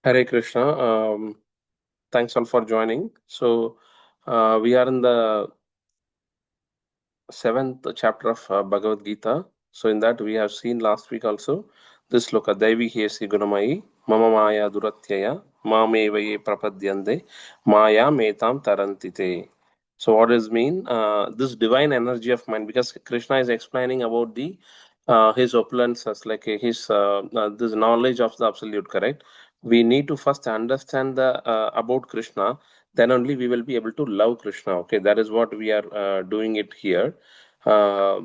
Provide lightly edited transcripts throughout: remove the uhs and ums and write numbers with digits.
Hare Krishna. Thanks all for joining. So, we are in the seventh chapter of Bhagavad Gita. So, in that we have seen last week also this sloka Daivi Hesi Gunamayi Mama Maya Duratyaya Mamevaye Prapadyande Maya Metam Tarantite. So, what does mean? This divine energy of mind, because Krishna is explaining about the his opulences, like his this knowledge of the absolute, correct? We need to first understand the about Krishna, then only we will be able to love Krishna. Okay, that is what we are doing it here. uh,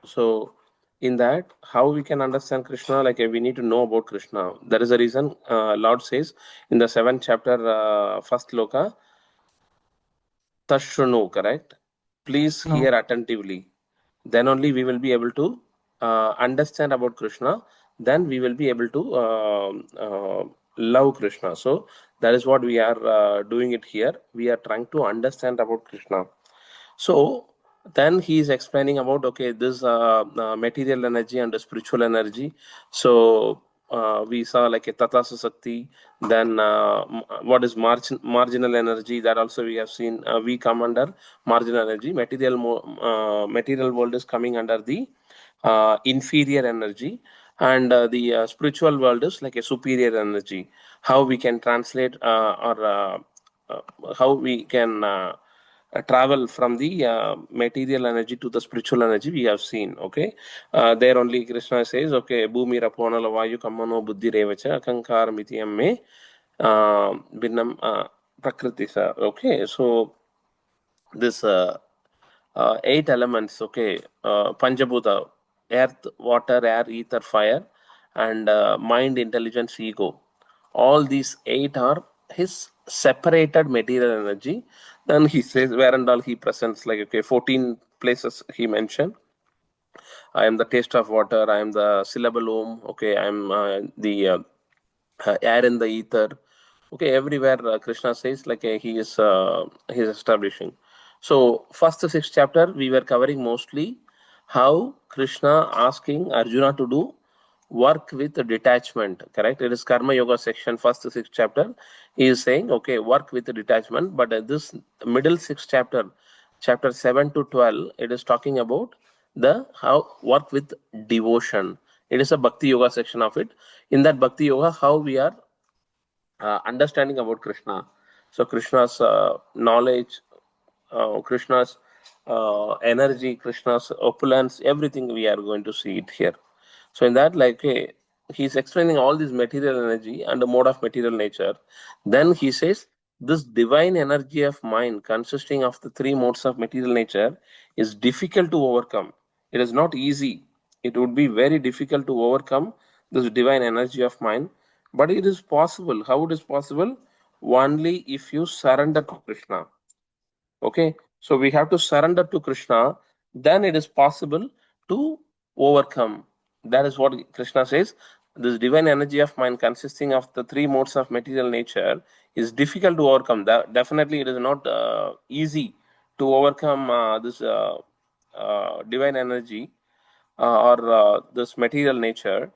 so in that, how we can understand Krishna, like we need to know about Krishna. That is the reason Lord says in the seventh chapter, first loka, Tashrunu, correct? Please hear attentively. Then only we will be able to understand about Krishna. Then we will be able to love Krishna. So that is what we are doing it here. We are trying to understand about Krishna. So then he is explaining about, okay, this material energy and the spiritual energy. So we saw like a tata sakti. Then what is marginal energy? That also we have seen. We come under marginal energy. Material world is coming under the inferior energy, and the spiritual world is like a superior energy. How we can translate how we can travel from the material energy to the spiritual energy, we have seen. Okay, there only Krishna says, okay, bhumi raponala vayu kammano buddhi revacha akankar mitiyam me binnam prakriti sa. Okay, so this eight elements, okay, Panjabhuta, earth, water, air, ether, fire, and mind, intelligence, ego. All these eight are his separated material energy. Then he says, where and all he presents, like, okay, 14 places he mentioned. I am the taste of water, I am the syllable om, okay, I am the air in the ether. Okay, everywhere Krishna says, like he is establishing. So first six chapter we were covering mostly how Krishna asking Arjuna to do work with detachment. Correct? It is Karma Yoga section. First six chapter he is saying, okay, work with detachment. But this middle six chapter, chapter 7 to 12, it is talking about the how work with devotion. It is a Bhakti Yoga section of it. In that Bhakti Yoga, how we are understanding about Krishna. So Krishna's knowledge, Krishna's energy, Krishna's opulence, everything we are going to see it here. So in that, like, he's explaining all this material energy and the mode of material nature. Then he says this divine energy of mind, consisting of the three modes of material nature, is difficult to overcome. It is not easy. It would be very difficult to overcome this divine energy of mind, but it is possible. How it is possible? Only if you surrender to Krishna. Okay, so we have to surrender to Krishna, then it is possible to overcome. That is what Krishna says. This divine energy of mind, consisting of the three modes of material nature, is difficult to overcome. That definitely it is not easy to overcome this divine energy or this material nature.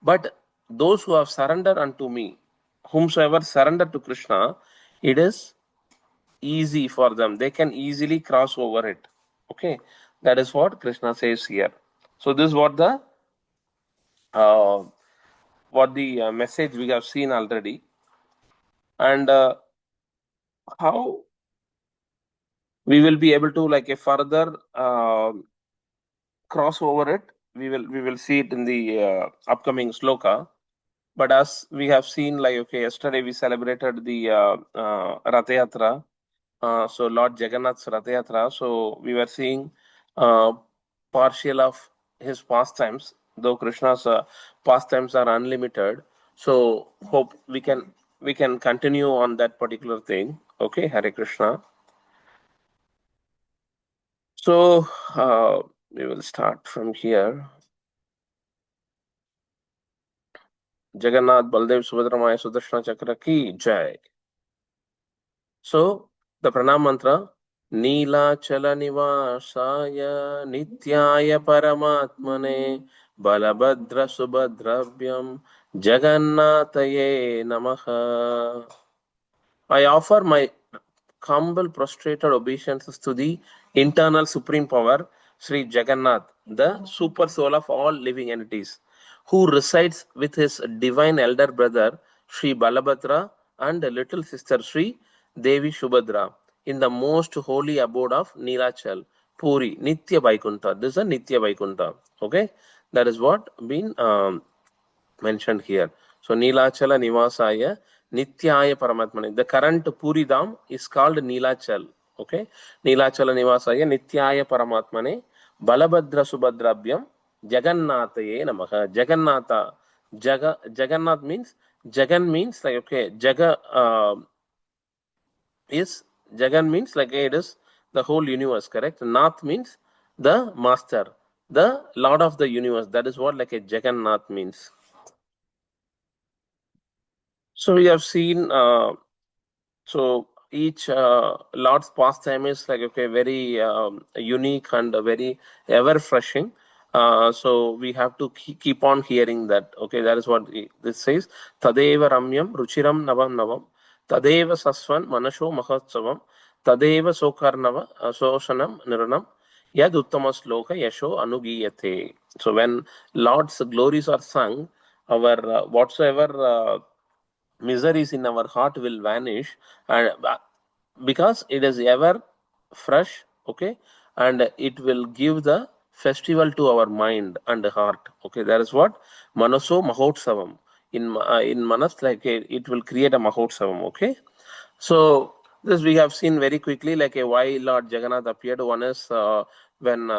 But those who have surrendered unto me, whomsoever surrender to Krishna, it is easy for them. They can easily cross over it. Okay, that is what Krishna says here. So this is uh, what the message we have seen already, and how we will be able to like a further cross over it. We will see it in the upcoming sloka. But as we have seen, like, okay, yesterday we celebrated the Rath Yatra. So Lord Jagannatha's Rath Yatra. So we were seeing uh, partial of his pastimes, though Krishna's pastimes are unlimited. So hope we can continue on that particular thing. Okay, Hare Krishna. So we will start from here. Jagannath, Baldev, Subhadra Maya, Sudarshana Chakra ki jai. So the pranam mantra, Neelachala Nivasaya Nityaya Paramatmane Balabhadra Subhadravayam Jagannathaye Namaha. I offer my humble prostrated obeisances to the internal supreme power, Sri Jagannath, the super soul of all living entities, who resides with his divine elder brother, Sri Balabhadra, and little sister Sri Devi Shubhadra, in the most holy abode of Nilachal, Puri, Nitya Vaikuntha. This is a Nitya Vaikuntha. Okay, that is what been mentioned here. So Nilachala Nivasaya Nityaya Paramatmane. The current Puri Dham is called Nilachal. Okay. Nilachala Nivasaya Nityaya Paramatmane Balabhadra Subhadrabhyam Jagannathaye Namaha. Jagannatha. Jagannath means Jagan means like okay. Jagan means like it is the whole universe, correct? Nath means the master, the Lord of the universe. That is what like a Jagannath means. So we have seen so each Lord's pastime is like okay, very unique and very ever freshing. So we have to keep on hearing that. Okay, that is what this says. Tadeva Ramyam Ruchiram Navam Navam Tadeva Saswan Manasho Mahotsavam Tadeva Sokarnava Soshanam Niranam Yad Uttama Sloka Yasho Anugiyate. So when Lord's glories are sung, our whatsoever miseries in our heart will vanish, and because it is ever fresh, okay, and it will give the festival to our mind and heart. Okay, that is what Manaso Mahotsavam. In Manas, like it will create a Mahotsavam. Okay, so this we have seen very quickly, like a why Lord Jagannath appeared. One is when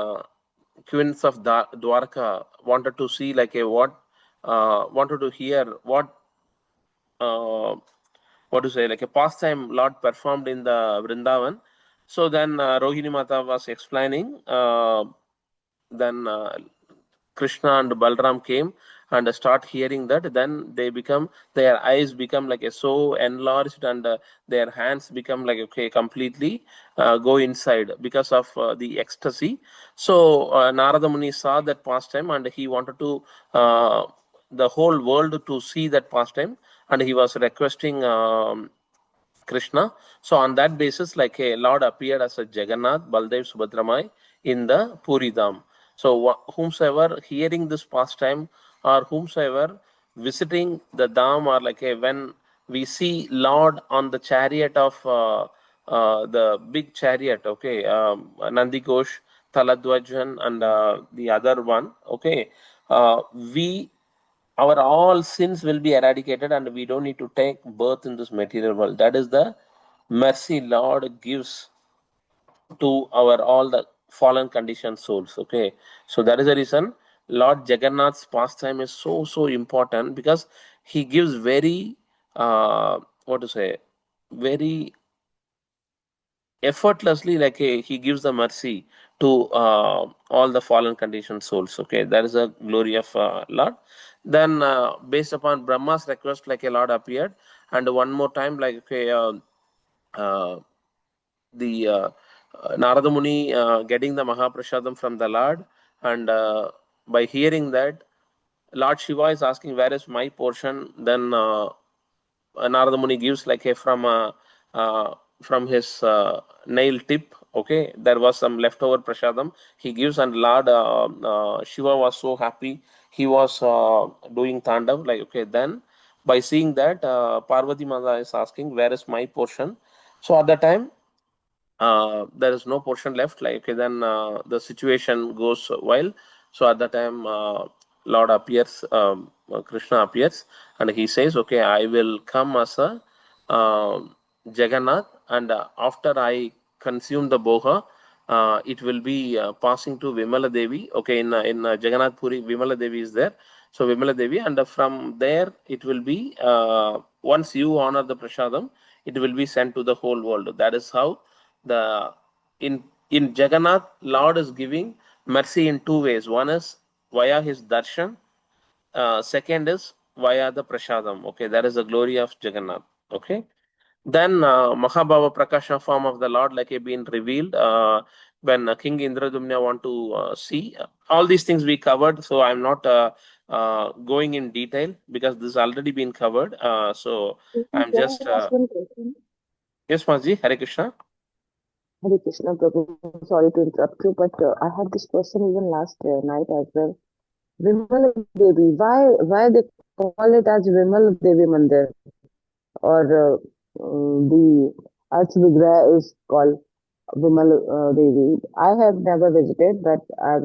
queens of Dwarka wanted to see like a what wanted to hear uh, what to say, like a pastime Lord performed in the Vrindavan. So then Rohini Mata was explaining. Then Krishna and Balram came and start hearing that. Then they become their eyes become like a so enlarged, and their hands become like okay completely go inside because of the ecstasy. So Narada Muni saw that pastime and he wanted to the whole world to see that pastime, and he was requesting Krishna. So on that basis, like a Lord appeared as a Jagannath, Baldev, Subhadramai in the Puri Dham. So whomsoever hearing this pastime or whomsoever visiting the Dham, or like a when we see Lord on the chariot of the big chariot, okay, Nandi Ghosh, Taladwajan, and the other one, okay, we our all sins will be eradicated and we don't need to take birth in this material world. That is the mercy Lord gives to our all the fallen conditioned souls. Okay, so that is the reason Lord Jagannath's pastime is so important, because he gives very what to say, very effortlessly, like he gives the mercy to all the fallen conditioned souls. Okay, that is a glory of Lord. Then based upon Brahma's request, like a Lord appeared, and one more time, like okay, uh, the Narada Muni getting the Mahaprasadam from the Lord, and by hearing that, Lord Shiva is asking, where is my portion? Then Narada Muni gives like a uh, from his nail tip. Okay, there was some leftover prasadam. He gives, and Lord Shiva was so happy. He was doing tandav. Like okay, then by seeing that, Parvati Mata is asking, where is my portion? So at that time, there is no portion left. Like okay, then the situation goes wild. So at that time, Lord appears, Krishna appears, and he says, "Okay, I will come as a Jagannath, and after I consume the boha, it will be passing to Vimala Devi. Okay, in Jagannath Puri, Vimala Devi is there. So Vimala Devi, and from there it will be once you honor the prasadam, it will be sent to the whole world. That is how the in Jagannath, Lord is giving mercy in two ways. One is via his darshan. Second is via the prasadam. Okay, that is the glory of Jagannath. Okay. Then Mahabhava Prakasha form of the Lord, like a being revealed. when King Indradumna want to see. All these things we covered, so I'm not going in detail because this has already been covered. So I'm Can just I ask one question? yes, Maji, Hare Krishna. Hare Krishna Prabhu, sorry to interrupt you, but I had this question even last night as well. Vimal Devi, why they call it as Vimal Devi Mandir, or the Arch Vigraha is called Vimal Devi. I have never visited, but I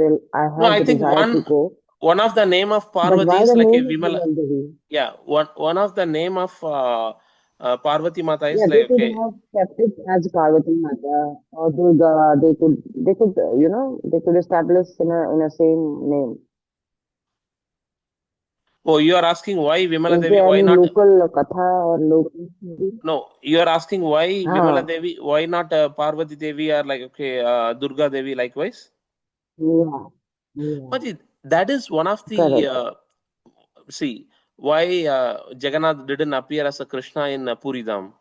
No, have I the think desire to go. one of the name of But Parvati why is the like a name is Vimala. Vimal Devi? Yeah, one of the name of Parvati Mata Yeah, is they like could okay. have kept it as Parvati Mata or Durga. They could, they could establish in a same name. Oh, you are asking why Vimala Is Devi? there Why any not? local katha or local story? No, you are asking why Vimala Ah, Devi? Why not Parvati Devi or like okay Durga Devi likewise? yeah, yeah, But that is one of the correct. see why Jagannath didn't appear as a Krishna in Puri Dham.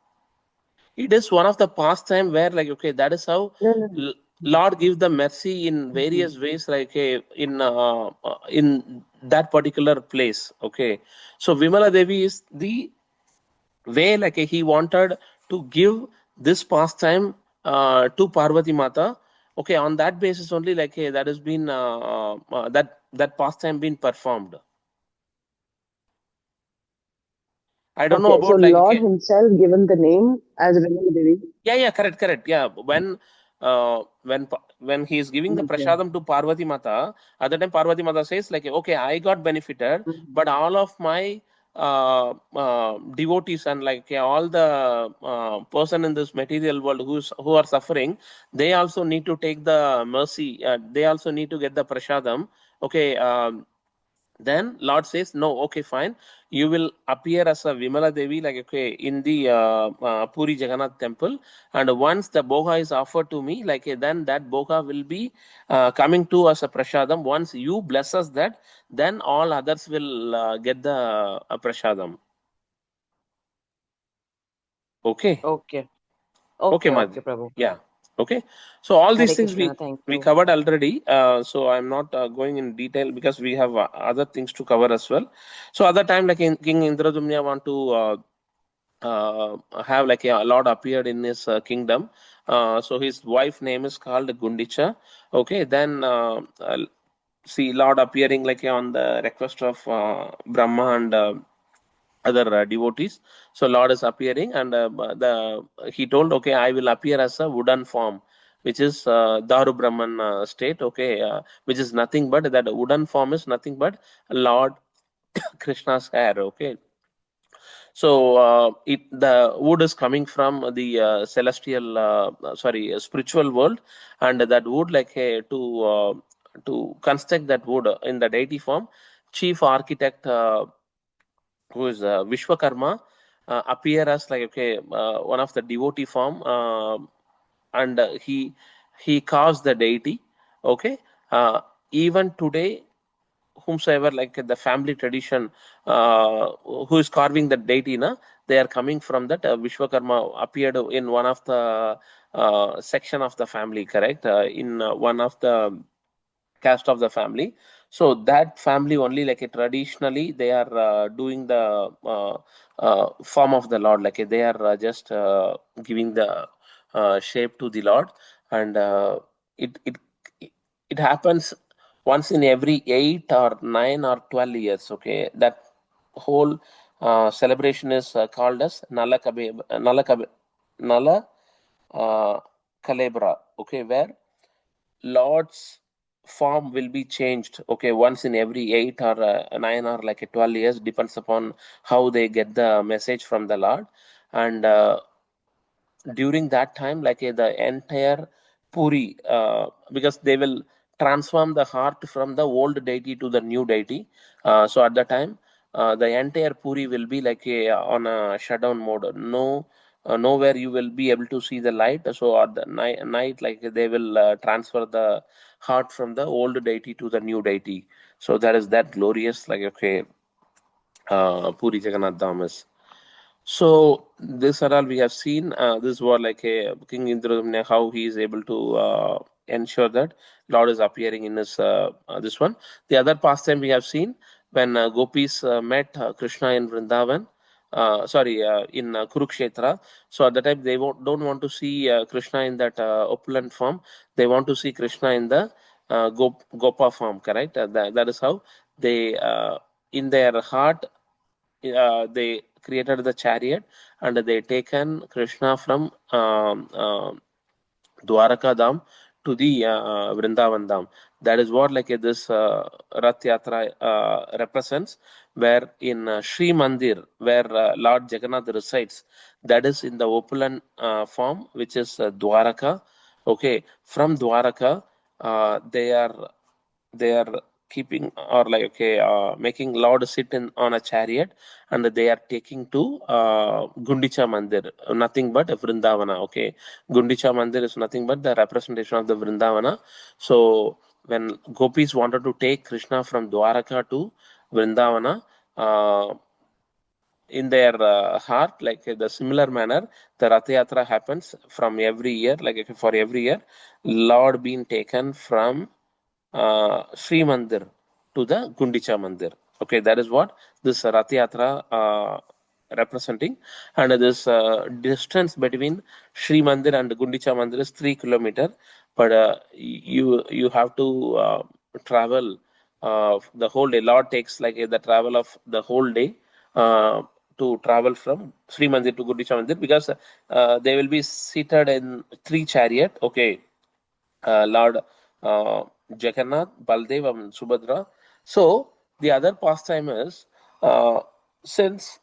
It is one of the pastime where like okay that is how No, no, no. Lord gives the mercy in Mhm. various ways like in that particular place. Okay, so Vimala Devi is the way like he wanted to give this pastime to Parvati Mata. Okay, on that basis only like hey, that has been that pastime been performed. I don't know Okay, so about like Lord okay, Himself given the name as Vimal Devi. yeah, correct. Yeah, when he is giving the Okay. prasadam to Parvati Mata, at the time Parvati Mata says like, okay, I got benefited, but Mhm. all of my devotees and like all the person in this material world who are suffering, they also need to take the mercy. They also need to get the prasadam. Okay, then Lord says, no, okay, fine. You will appear as a Vimala Devi, like okay, in the Puri Jagannath temple. And once the boga is offered to me, like then that boga will be coming to us a prasadam. Once you bless us that, then all others will get the prasadam. Okay. Okay. Okay, Okay, Madhi. okay, Prabhu. Yeah. Okay. So all these Hare things Krishna. we Thank we you. covered already. So I'm not going in detail because we have other things to cover as well. So other time like King Indradumya want to have like a Lord appeared in his kingdom. So his wife name is called Gundicha. Okay. Then see Lord appearing like on the request of Brahma and other devotees. So Lord is appearing, and the he told, okay, I will appear as a wooden form, which is Daru Brahman state. Okay, which is nothing but that wooden form is nothing but Lord Krishna's hair. Okay, so the wood is coming from the celestial, spiritual world, and that wood like to construct that wood in the deity form, chief architect. Who is Vishwakarma appear as like okay one of the devotee form and he caused the deity. Okay, even today whomsoever like the family tradition who is carving the deity na, they are coming from that Vishwakarma appeared in one of the section of the family, correct, in one of the caste of the family. So that family only like traditionally they are doing the form of the Lord, like they are just giving the shape to the Lord. And it it it happens once in every 8 or 9 or 12 years. Okay, that whole celebration is called as Nala uh, Calebra. Okay, where Lord's form will be changed. Okay, once in every 8 or 9 or like 12 years, depends upon how they get the message from the Lord. And during that time like the entire Puri, because they will transform the heart from the old deity to the new deity. So at the time the entire Puri will be like on a shutdown mode. No, nowhere you will be able to see the light. So at the night like they will transfer the heart from the old deity to the new deity. So that is that glorious like okay Puri Jagannath Dham is. So this are all we have seen. This was like a King Indradumna, how he is able to ensure that Lord is appearing in his this one. The other pastime we have seen when gopis met Krishna in Vrindavan. In Kurukshetra. So at the time they don't want to see Krishna in that opulent form. They want to see Krishna in the Gopa form, correct? That is how they, in their heart, they created the chariot and they taken Krishna from Dwaraka Dham to the Vrindavan Dham. That is what this Rath Yatra represents, where in Sri Mandir, where Lord Jagannatha resides, that is in the opulent form, which is Dwaraka. Okay, from Dwaraka, they are keeping or making Lord sit on a chariot, and they are taking to Gundicha Mandir, nothing but Vrindavana. Okay, Gundicha Mandir is nothing but the representation of the Vrindavana. So when gopis wanted to take Krishna from Dwaraka to Vrindavana, in their heart, the similar manner, the Rath Yatra happens from every year, for every year, Lord being taken from Sri Mandir to the Gundicha Mandir. Okay, that is what this Rath Yatra representing. And this distance between Sri Mandir and Gundicha Mandir is 3 kilometers. But you have to travel the whole day. Lord takes the travel of the whole day to travel from Sri Mandir to Gundicha Mandir, because they will be seated in 3 chariot. Okay, Lord Jagannath, Baldev, and Subhadra. So the other pastime is, since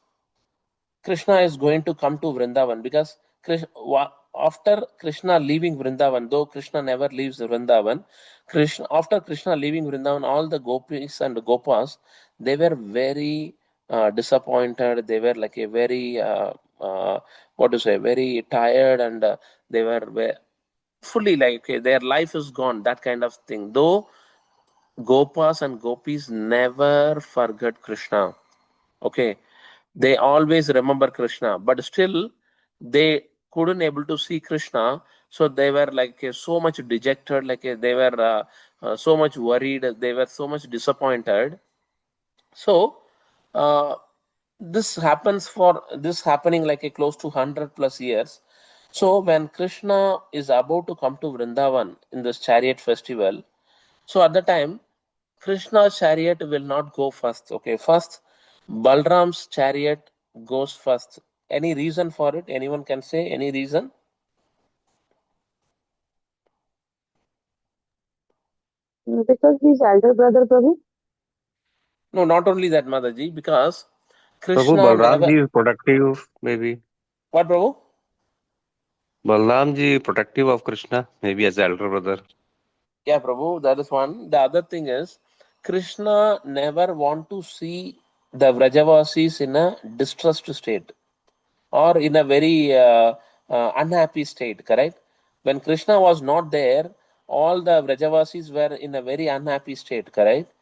Krishna is going to come to Vrindavan, because after Krishna leaving Vrindavan, though Krishna never leaves Vrindavan, after Krishna leaving Vrindavan, all the gopis and gopas, they were very disappointed. They were like a very very tired, and they were fully their life is gone, that kind of thing. Though gopas and gopis never forget Krishna. Okay, they always remember Krishna, but still they couldn't able to see Krishna. So they were so much dejected, they were so much worried, they were so much disappointed. So uh, this happening close to 100 plus years. So when Krishna is about to come to Vrindavan in this chariot festival, so at the time, Krishna's chariot will not go first. Okay, first Balram's chariot goes first. Any reason for it? Anyone can say any reason? Because he's elder brother, Prabhu. No, not only that, Mataji, because Prabhu, Krishna Balram never. ji is protective, maybe. What, Prabhu? Balram ji protective of Krishna, maybe as elder brother. Yeah, Prabhu, that is one. The other thing is, Krishna never want to see the Vrajavasis in a distressed state or in a very unhappy state, correct? When Krishna was not there, all the Vrajavasis were in a very unhappy state, correct?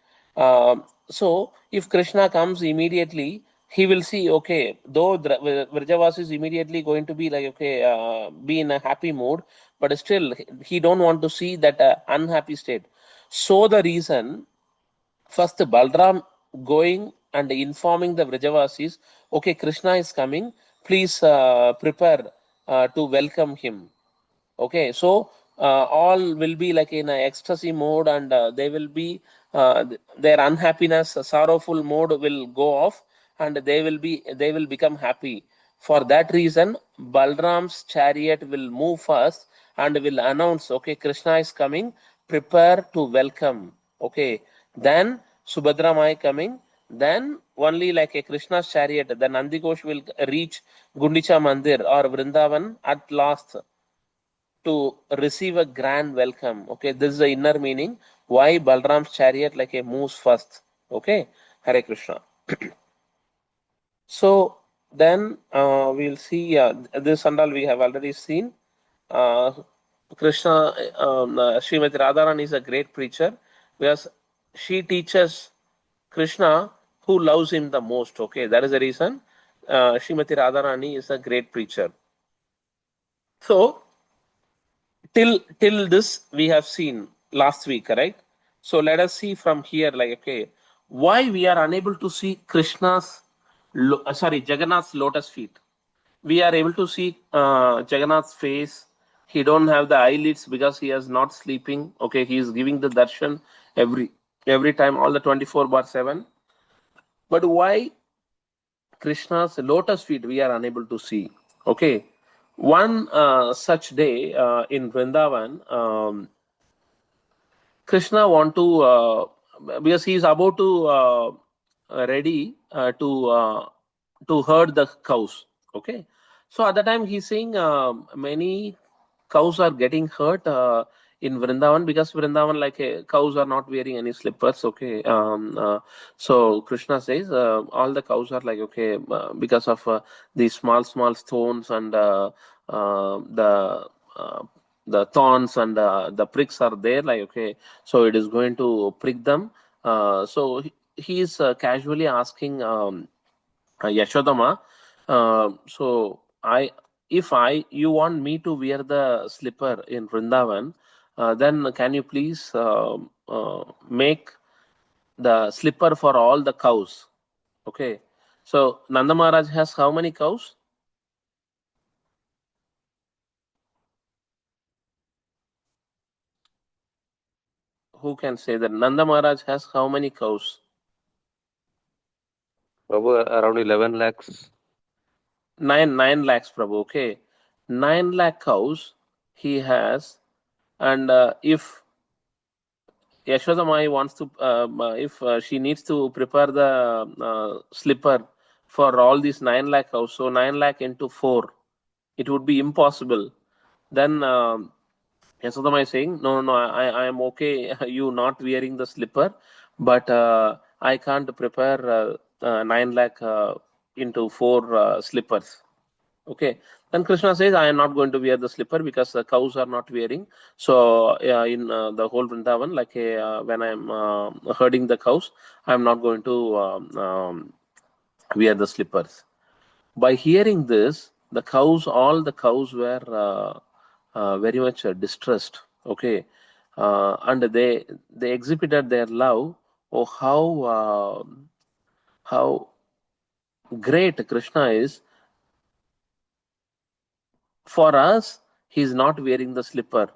So, if Krishna comes immediately, he will see, okay, though Vrajavasi is immediately going to be be in a happy mood, but still he don't want to see that unhappy state. So the reason, first Balram going and informing the Vrajavasis, okay, Krishna is coming, please prepare to welcome him. Okay, so all will be in an ecstasy mode, and they will be their unhappiness, sorrowful mode will go off, and they will become happy. For that reason, Balram's chariot will move first and will announce, okay, Krishna is coming, prepare to welcome. Okay, then Subhadra Mai coming, then only a Krishna's chariot, the Nandigosh will reach Gundicha Mandir or Vrindavan at last to receive a grand welcome. Okay, this is the inner meaning why Balram's chariot moves first. Okay, Hare Krishna. So then we'll see this and all we have already seen. Uh, Krishna, Srimati Radharani is a great preacher because she teaches Krishna who loves him the most. Okay, that is the reason Srimati Radharani is a great preacher. So till this we have seen last week, correct? So let us see from here, like, okay, why we are unable to see Jagannath's lotus feet. We are able to see Jagannath's face. He don't have the eyelids because he is not sleeping. Okay, he is giving the darshan every time, all the 24/7. But why Krishna's lotus feet we are unable to see? Okay, one such day in Vrindavan, Krishna want to because he is about to ready to herd the cows. Okay, so at the time he's saying many cows are getting hurt in Vrindavan because Vrindavan, like, cows are not wearing any slippers. Okay, so Krishna says all the cows are like, okay, because of these small stones and uh, the thorns and the pricks are there, like, okay, so it is going to prick them. So he is casually asking Yashodama, so if you want me to wear the slipper in Vrindavan, then can you please make the slipper for all the cows? Okay, so Nanda Maharaj has how many cows? Who can say that? Nanda Maharaj has how many cows? Prabhu, around 11 lakhs. 9 lakhs, Prabhu. Okay, 9 lakh cows he has, and if Yashoda Mai wants to, if she needs to prepare the slipper for all these 9 lakh cows, so 9 lakh into 4, it would be impossible. Then Yashoda Mai is saying, no, I am okay, you not wearing the slipper, but I can't prepare 9 lakh into 4 slippers. Okay. Then Krishna says, I am not going to wear the slipper because the cows are not wearing. So in the whole Vrindavan, like when I am herding the cows, I am not going to wear the slippers. By hearing this, all the cows were very much distressed. Okay. And they exhibited their love. Oh, how great Krishna is. For us, he is not wearing the slipper.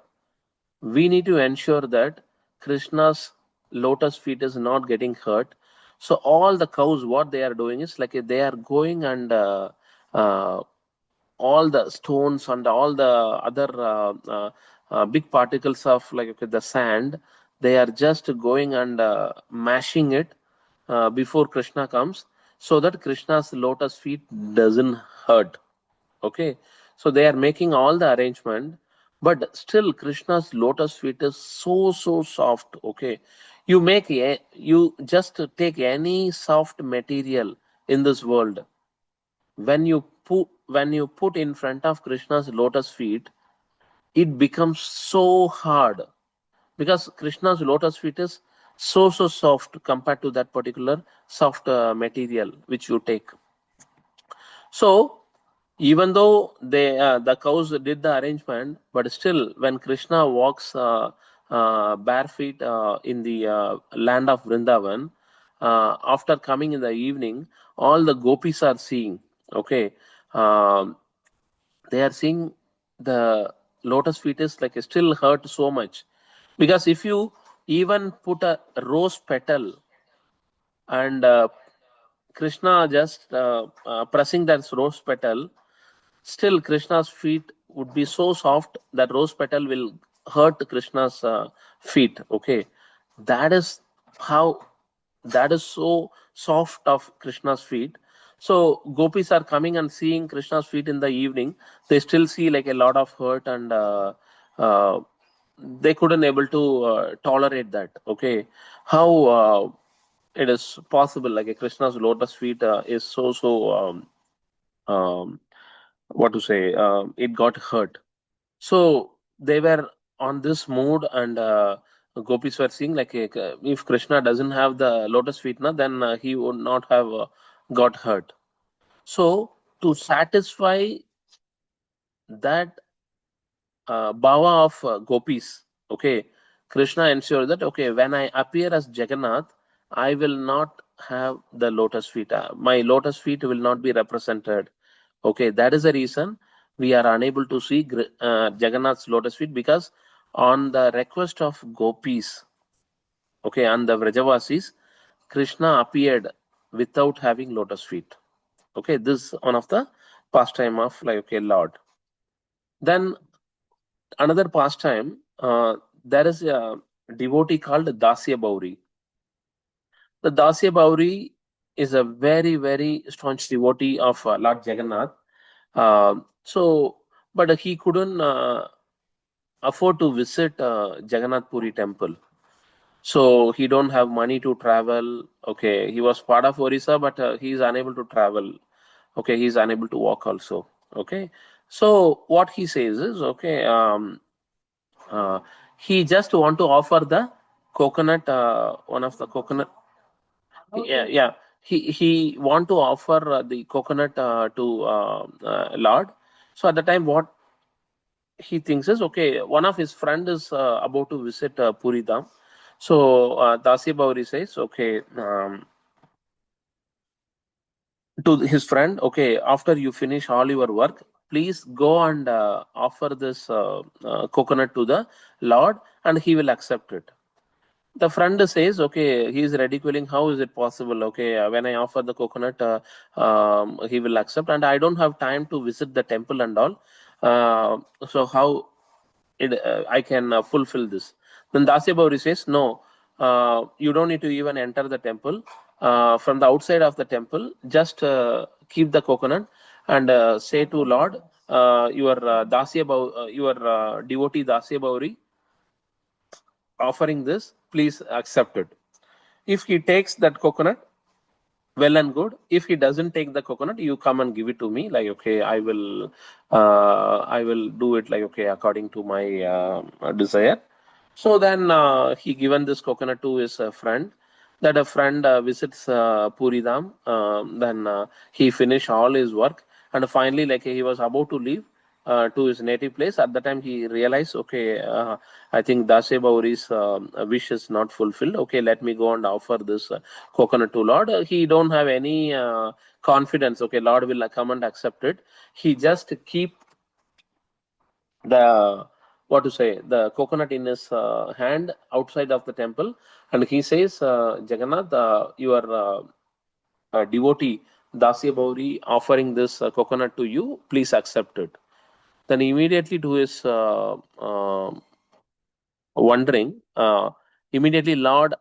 We need to ensure that Krishna's lotus feet is not getting hurt. So all the cows, what they are doing is like they are going and uh, all the stones and all the other big particles of, like, okay, the sand, they are just going and mashing it before Krishna comes, so that Krishna's lotus feet doesn't hurt. Okay, so they are making all the arrangement, but still Krishna's lotus feet is so soft. Okay, you just take any soft material in this world, when you put in front of Krishna's lotus feet, it becomes so hard because Krishna's lotus feet is so soft compared to that particular soft material which you take. So even though the cows did the arrangement, but still when Krishna walks bare feet in the land of Vrindavan, after coming in the evening, all the gopis are seeing. Okay, um, they are seeing the lotus feet is like still hurt so much, because if you even put a rose petal and Krishna just pressing that rose petal, still Krishna's feet would be so soft that rose petal will hurt Krishna's feet. Okay, that is how, that is so soft of Krishna's feet. So gopis are coming and seeing Krishna's feet in the evening, they still see like a lot of hurt, and uh, they couldn't able to tolerate that. Okay, how it is possible, like a Krishna's lotus feet is so um, what to say, it got hurt. So they were on this mood, and gopis were saying like, if Krishna doesn't have the lotus feet na, then he would not have got hurt. So to satisfy that bhava of gopis. Okay, Krishna ensured that, okay, when I appear as Jagannath, I will not have the lotus feet. My lotus feet will not be represented. Okay, that is the reason we are unable to see Jagannath's lotus feet, because on the request of gopis, okay, and the Vrajavasis, Krishna appeared without having lotus feet. Okay, this is one of the pastime of, like, okay, Lord. Then another pastime, there is a devotee called Dasya Bauri. The Dasya Bauri is a very, very staunch devotee of Lord Jagannath. But he couldn't afford to visit Jagannath Puri temple. So he don't have money to travel. Okay, he was part of Orissa, but he is unable to travel. Okay, he is unable to walk also. Okay, so what he says is, okay, he just want to offer the coconut, one of the coconut. Yeah. He want to offer the coconut to Lord. So at the time, what he thinks is, okay, one of his friend is about to visit Puri Dham. So Dasi Bauri says, okay, to his friend, okay, after you finish all your work, please go and offer this coconut to the Lord, and he will accept it. The friend says, okay, he is ridiculing. How is it possible? Okay, when I offer the coconut, he will accept, and I don't have time to visit the temple and all. So how I can fulfill this? Then Dasya Bauri says, no, you don't need to even enter the temple. From the outside of the temple, just keep the coconut and say to Lord, your your devotee Dasya Bauri offering this, please accept it. If he takes that coconut, well and good. If he doesn't take the coconut, you come and give it to me. Like, okay, I will do it, like, okay, according to my desire. So then he given this coconut to his friend. That a friend visits Puri Dham. Then he finished all his work, and finally, like, he was about to leave to his native place. At the time, he realized, okay, I think Dase Bauri's wish is not fulfilled. Okay, let me go and offer this coconut to Lord. He don't have any confidence. Okay, Lord will come and accept it. He just keep the, what to say, the coconut in his hand outside of the temple, and he says, Jagannath, your devotee Dasya Bauri offering this coconut to you, please accept it. Then immediately to his wondering, immediately Lord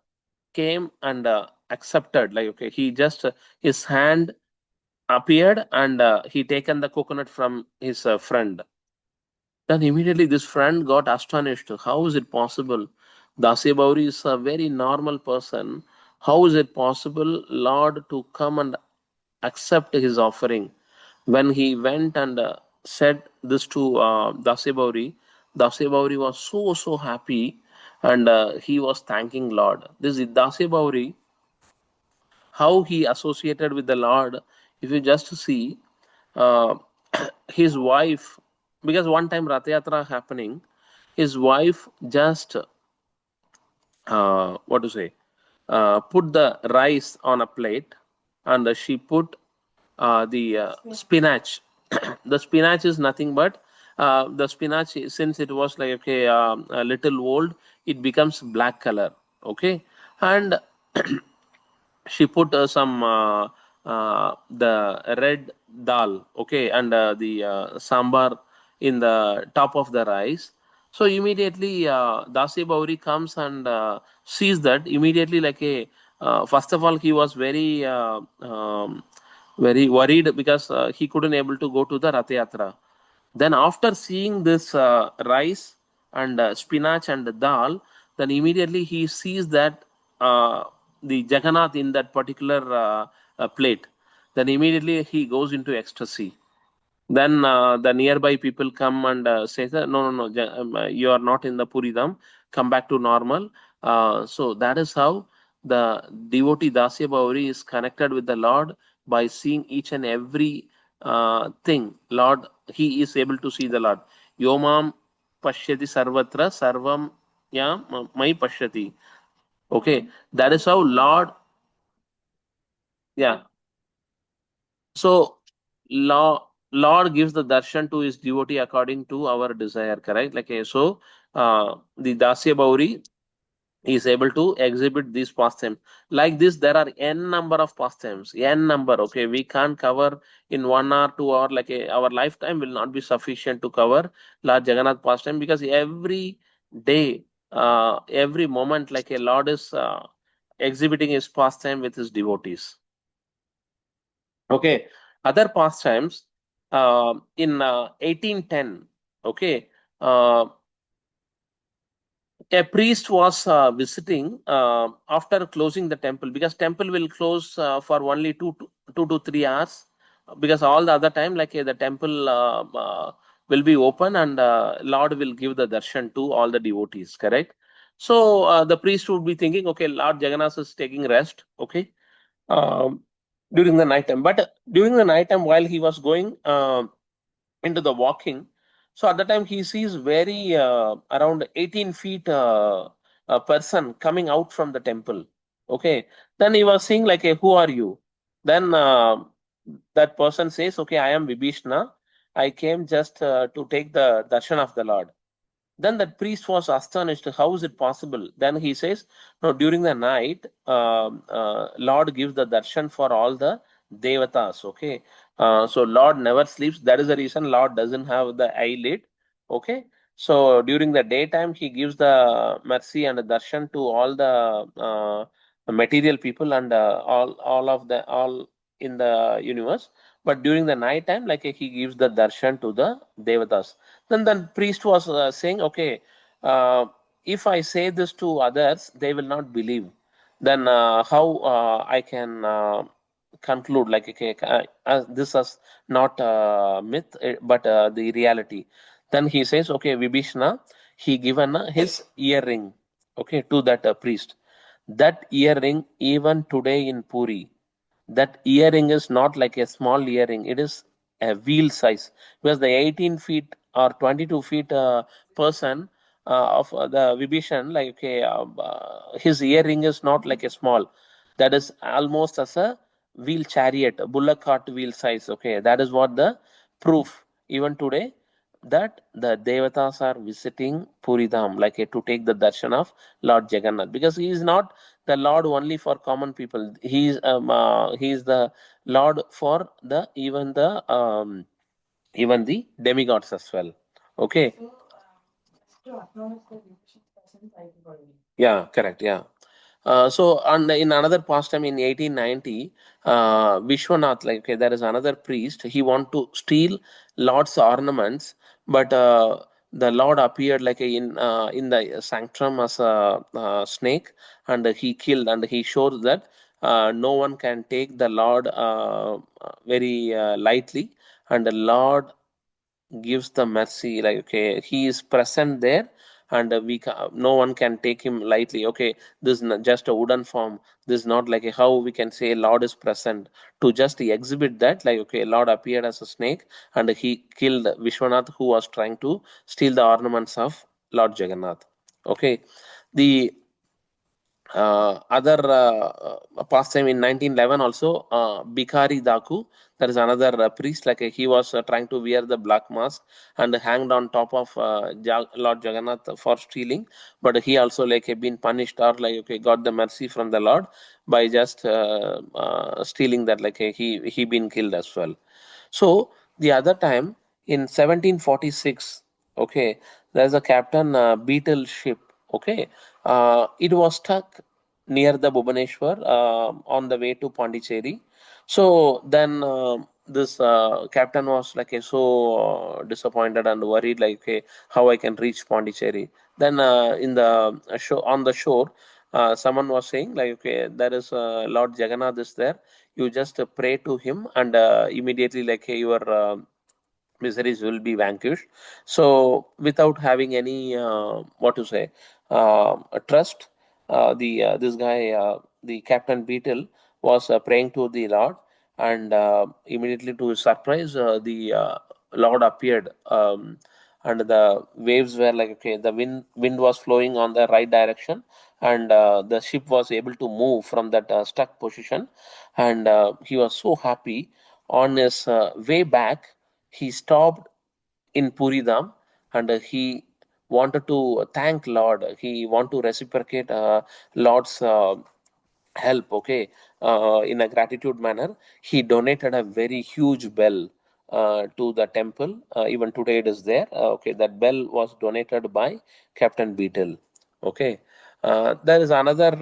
came and accepted. Like, okay, he just his hand appeared, and he taken the coconut from his friend. Then immediately this friend got astonished. How is it possible? Dasya Bauri is a very normal person. How is it possible, Lord, to come and accept his offering? When he went and said this to Dasya Bauri was so happy, and he was thanking Lord. This is Dasya Bauri, how he associated with the Lord. If you just see, uh, his wife, because one time Rath Yatra happening, his wife just what to say, put the rice on a plate, and she put the spinach. The spinach is nothing but the spinach, since it was like, okay, a little old, it becomes black color. Okay, and she put some the red dal, okay, and the sambar in the top of the rice. So immediately Dasi Bauri comes and sees that. Immediately, like, a first of all, he was very worried, because he couldn't able to go to the Rath Yatra. Then after seeing this rice and spinach and dal, then immediately he sees that the Jagannath in that particular plate. Then immediately he goes into ecstasy. Then the nearby people come and say that, no, no, no, you are not in the Puridam. Come back to normal. So that is how the devotee Dasya Bauri is connected with the Lord, by seeing each and every thing. Lord, he is able to see the Lord. Yomam pashyati sarvatra sarvam yam mai pashyati. Okay, that is how Lord. Yeah. So Lord gives the darshan to his devotee according to our desire, correct? Like so, the Dasya Bauri is able to exhibit these pastimes. Like this, there are n number of pastimes, n number. Okay, we can't cover in 1 hour, 2 hour. Like our lifetime will not be sufficient to cover Lord Jagannath pastime, because every day, every moment, like a Lord is exhibiting his pastime with his devotees. Okay, other pastimes in 1810. Okay, a priest was visiting after closing the temple, because temple will close for only 2 to 3 hours, because all the other time, like the temple will be open, and Lord will give the darshan to all the devotees, correct? So the priest would be thinking, okay, Lord Jagannath is taking rest, okay, um, during the night time. But during the night time, while he was going into the walking, so at the time he sees very around 18 feet a person coming out from the temple. Okay, then he was saying like, who are you? Then that person says, okay, I am Vibhishna. I came just to take the darshan of the Lord. Then that priest was astonished. How is it possible? Then he says, no, during the night, Lord gives the darshan for all the devatas. Okay. So Lord never sleeps. That is the reason Lord doesn't have the eyelid. Okay. So during the daytime, he gives the mercy and the darshan to all the material people and all in the universe. But during the night time, like he gives the darshan to the devatas. Then the priest was saying, okay, if I say this to others, they will not believe. Then how I can conclude like, okay, this is not myth, but the reality. Then he says, okay, Vibhishna, he given his earring, okay, to that priest. That earring, even today in Puri, that earring is not like a small earring, it is a wheel size, because the 18 feet or 22 feet person of the Vibhishan, like okay, his earring is not like a small, that is almost as a wheel chariot, a bullock cart wheel size. Okay, that is what the proof even today, that the devatas are visiting Puridham, like to take the darshan of Lord Jagannath, because he is not the Lord only for common people. He is the Lord for the even the demigods as well. Okay. Yeah, correct. Yeah. So, and in another pastime in 1890, Vishwanath, like okay, there is another priest. He want to steal Lord's ornaments, but the Lord appeared like in the sanctum as a snake, and he killed, and he shows that no one can take the Lord very lightly, and the Lord gives the mercy, like okay, he is present there, and no one can take him lightly. Okay, this is not just a wooden form. This is not like how we can say Lord is present. To just exhibit that, like okay, Lord appeared as a snake, and he killed Vishwanath, who was trying to steal the ornaments of Lord Jagannath. Okay, the other pastime in 1911 also, Bikari Daku, there is another priest, like he was trying to wear the black mask and hanged on top of Lord Jagannath for stealing, but he also like been punished, or like okay, got the mercy from the Lord by just stealing that, like he been killed as well. So the other time in 1746, okay, there's a Captain Beetle ship. Okay, it was stuck near the Bhubaneswar on the way to Pondicherry. So then this captain was like so disappointed and worried, like how I can reach Pondicherry. Then in the show on the shore, someone was saying like, okay, there is Lord Jagannath is there. You just pray to him, and immediately like your miseries will be vanquished. So without having any what to say trust, the this guy, the Captain Beetle, was praying to the Lord, and immediately to his surprise, the Lord appeared, and the waves were like, okay, the wind was flowing on the right direction, and the ship was able to move from that stuck position, and he was so happy. On his way back, he stopped in Puridam, and he wanted to thank Lord. He want to reciprocate Lord's help, okay, in a gratitude manner. He donated a very huge bell to the temple. Even today it is there. Okay, that bell was donated by Captain Beetle. Okay, there is another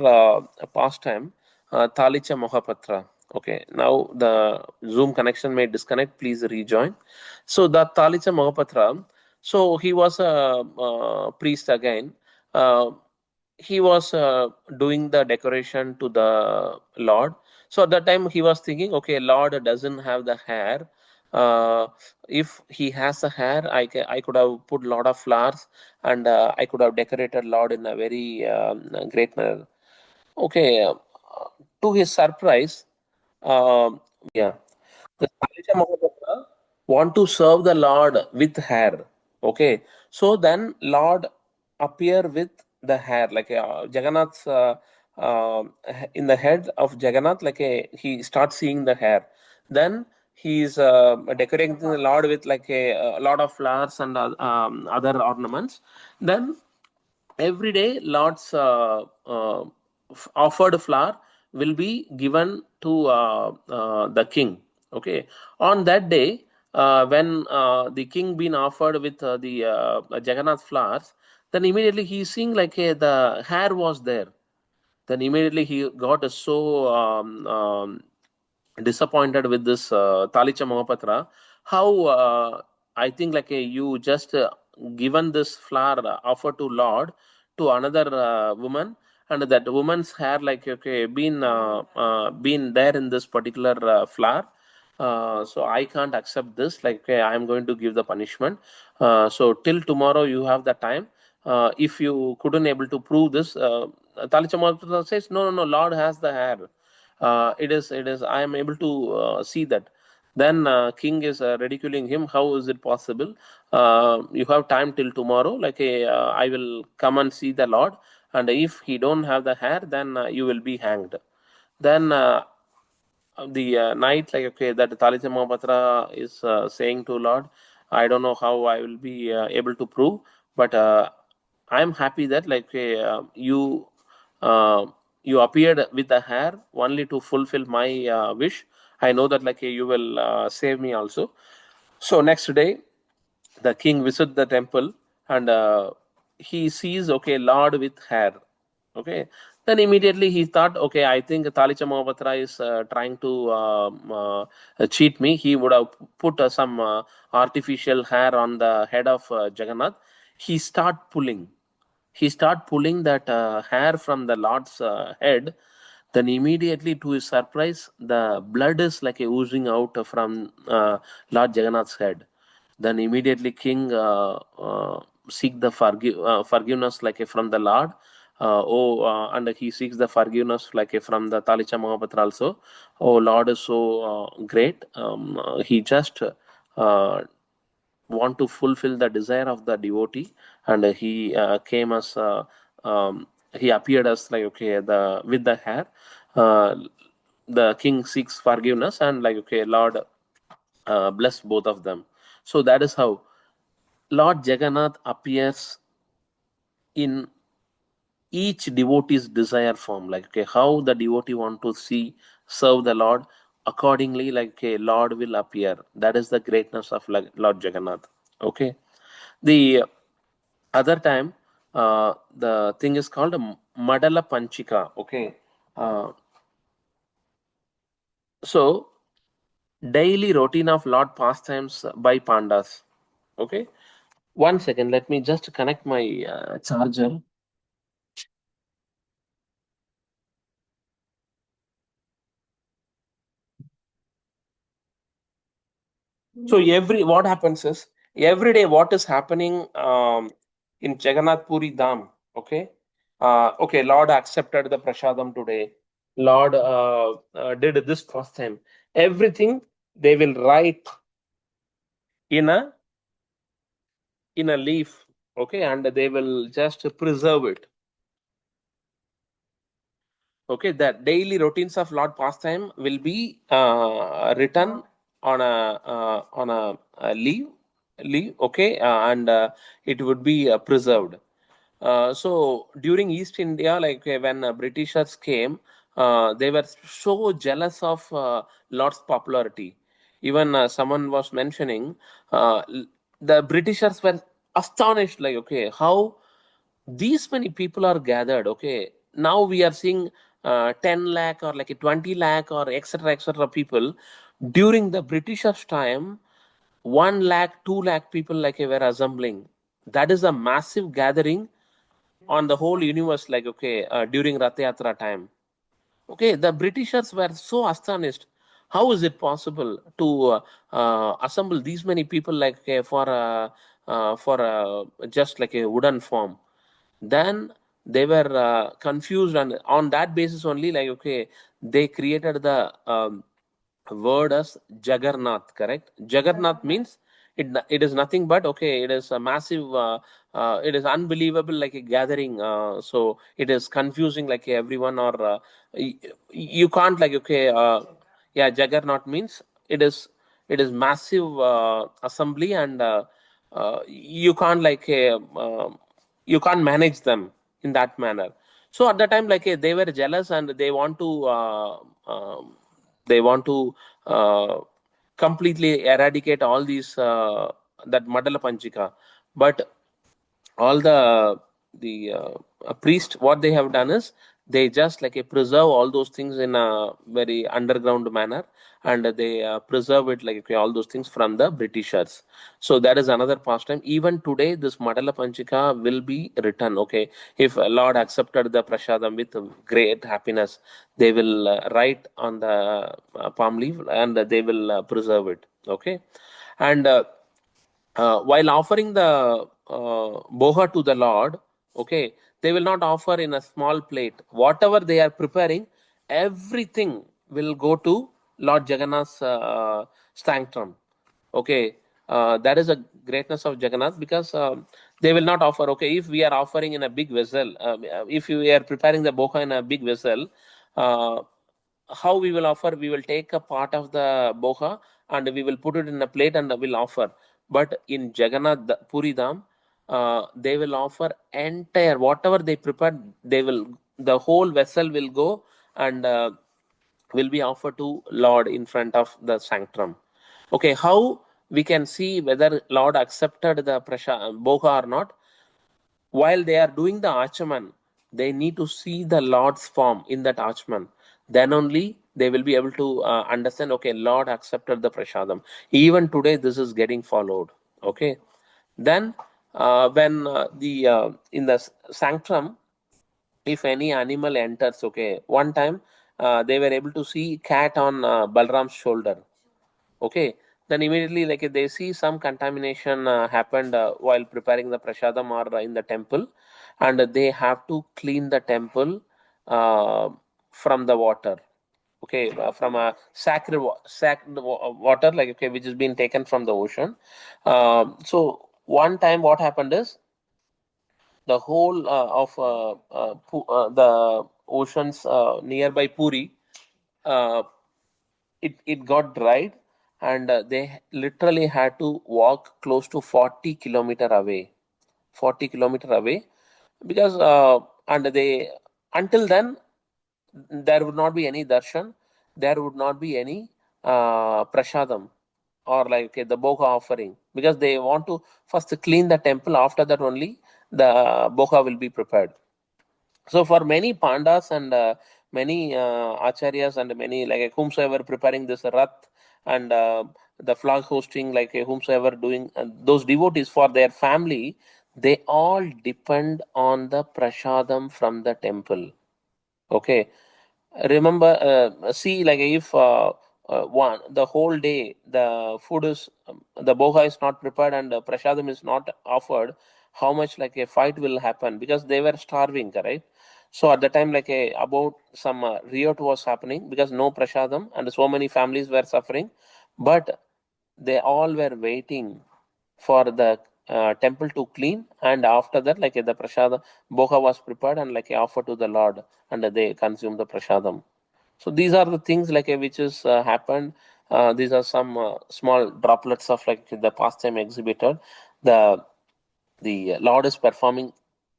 pastime, Talicha Mahapatra. Okay, now the Zoom connection may disconnect. Please rejoin. So the Talicha Mahapatra. So he was a priest again. He was doing the decoration to the Lord. So at that time he was thinking, okay, Lord doesn't have the hair. If he has a hair, I could have put a lot of flowers, and I could have decorated Lord in a very great manner. Okay, to his surprise, yeah, the Salisha Mahapatra want to serve the Lord with hair. Okay, so then Lord appear with the hair, like Jagannath's in the head of Jagannath, like he starts seeing the hair. Then he's decorating the Lord with like a lot of flowers and other ornaments. Then every day Lord's offered flower will be given to the king. Okay, on that day, when the king been offered with the Jagannath flowers, then immediately he's seeing like the hair was there. Then immediately he got so disappointed with this Talicha Mahapatra. How I think like you just given this flower offer to Lord to another woman, and that woman's hair like okay been there in this particular flower. So I can't accept this. Like okay, I am going to give the punishment. So till tomorrow you have the time. If you couldn't able to prove this, Talicha Mahapatra says no, no, no. Lord has the hair. It is I am able to see that. Then king is ridiculing him. How is it possible? You have time till tomorrow, like I will come and see the Lord, and if he don't have the hair, then you will be hanged. Then the night, like okay, that Talitha Mahapatra is saying to Lord, I don't know how I will be able to prove, but I'm happy that like okay, uh, you appeared with the hair only to fulfill my wish. I know that like you will save me also. So next day the king visits the temple, and he sees okay Lord with hair. Okay, then immediately he thought, okay, I think Talicha Mahapatra is trying to cheat me. He would have put some artificial hair on the head of Jagannath. He start pulling that hair from the Lord's head. Then immediately, to his surprise, the blood is like oozing out from Lord Jagannath's head. Then immediately king seek the forgiveness like from the Lord. And he seeks the forgiveness like from the Talicha Mahapatra also. Oh, Lord is so great. He just want to fulfill the desire of the devotee, and he came as he appeared as like okay the with the hair. uh, the king seeks forgiveness, and like okay Lord bless both of them. So that is how Lord Jagannath appears in each devotee's desire form, like okay how the devotee want to see serve the Lord, accordingly like okay Lord will appear. That is the greatness of like Lord Jagannath. Okay, the other time the thing is called Madala Panchika. Okay, so daily routine of Lord pastimes by pandas. Okay, one second, let me just connect my charger. So what happens is every day what is happening in Jagannath Puri Dham. Okay, okay, Lord accepted the prasadam today. Lord did this first time. Everything they will write in a in a leaf, okay, and they will just preserve it. Okay, the daily routines of Lord pastime will be written on a leaf, okay, and it would be preserved. So during East India, like when Britishers came, they were so jealous of Lord's popularity. Even someone was mentioning, the Britishers were astonished, like, okay, how these many people are gathered. Okay, now we are seeing 10 lakh or like a 20 lakh or etc people. During the Britishers time, 1 lakh 2 lakh people like were assembling. That is a massive gathering on the whole universe, like, okay, during Rath Yatra time. Okay, the Britishers were so astonished. How is it possible to assemble these many people like for just like a wooden form? Then they were confused, and on that basis only, like, okay, they created the word as Jagannatha, correct? Jagannath means it is nothing but, okay, it is a massive, it is unbelievable, like a gathering. So it is confusing, like everyone, or you can't, like, okay, yeah, Jaggernaut means it is massive assembly, and you can't, like, you can't manage them in that manner. So at the time, like, they were jealous, and they want to completely eradicate all these that Madala Panchika. But all the priest, what they have done is they just like preserve all those things in a very underground manner, and they preserve it, like, okay, all those things from the Britishers. So that is another pastime. Even today, this Madala Panchika will be written. Okay, if Lord accepted the prasadam with great happiness, they will write on the palm leaf, and they will preserve it. Okay, and while offering the boha to the Lord, okay, they will not offer in a small plate. Whatever they are preparing, everything will go to Lord Jagannath's sanctum. Okay, that is a greatness of Jagannath, because they will not offer. Okay, if we are offering in a big vessel, if we are preparing the boha in a big vessel, uh, how we will offer? We will take a part of the boha and we will put it in a plate and will offer. But in Jagannath Puri Dham, they will offer entire whatever they prepared. They will, the whole vessel will go and will be offered to Lord in front of the sanctum. Okay, how we can see whether Lord accepted the boha or not? While they are doing the archaman, they need to see the Lord's form in that archaman. Then only they will be able to understand, okay, Lord accepted the prasadam. Even today, this is getting followed. Okay. Then, when the in the sanctum, if any animal enters, okay, one time they were able to see cat on Balram's shoulder. Okay, then immediately, like, they see some contamination happened while preparing the prasadam or in the temple, and they have to clean the temple uh, from the water. Okay, from a sacred water, like, okay, which has been taken from the ocean. So one time what happened is the whole of the oceans nearby Puri, uh, it got dried, and they literally had to walk close to 40 kilometer away, because and they, until then, there would not be any darshan, there would not be any prasadam, or like, okay, the boga offering, because they want to first clean the temple. After that only the boga will be prepared. So for many pandas and many acharyas and many, like, whomsoever preparing this rath, and the flag hosting, like whomsoever doing those devotees for their family, they all depend on the prasadam from the temple. Okay, remember, see, like, if one the whole day the food is the boga is not prepared and prasadam is not offered, how much like a fight will happen, because they were starving, correct? So at the time, like, about some riot was happening, because no prasadam and so many families were suffering, but they all were waiting for the temple to clean, and after that, like the prasada boha was prepared and like offered to the Lord, and they consume the prasadam. So these are the things like which is happened. These are some small droplets of like the pastime exhibited. The Lord is performing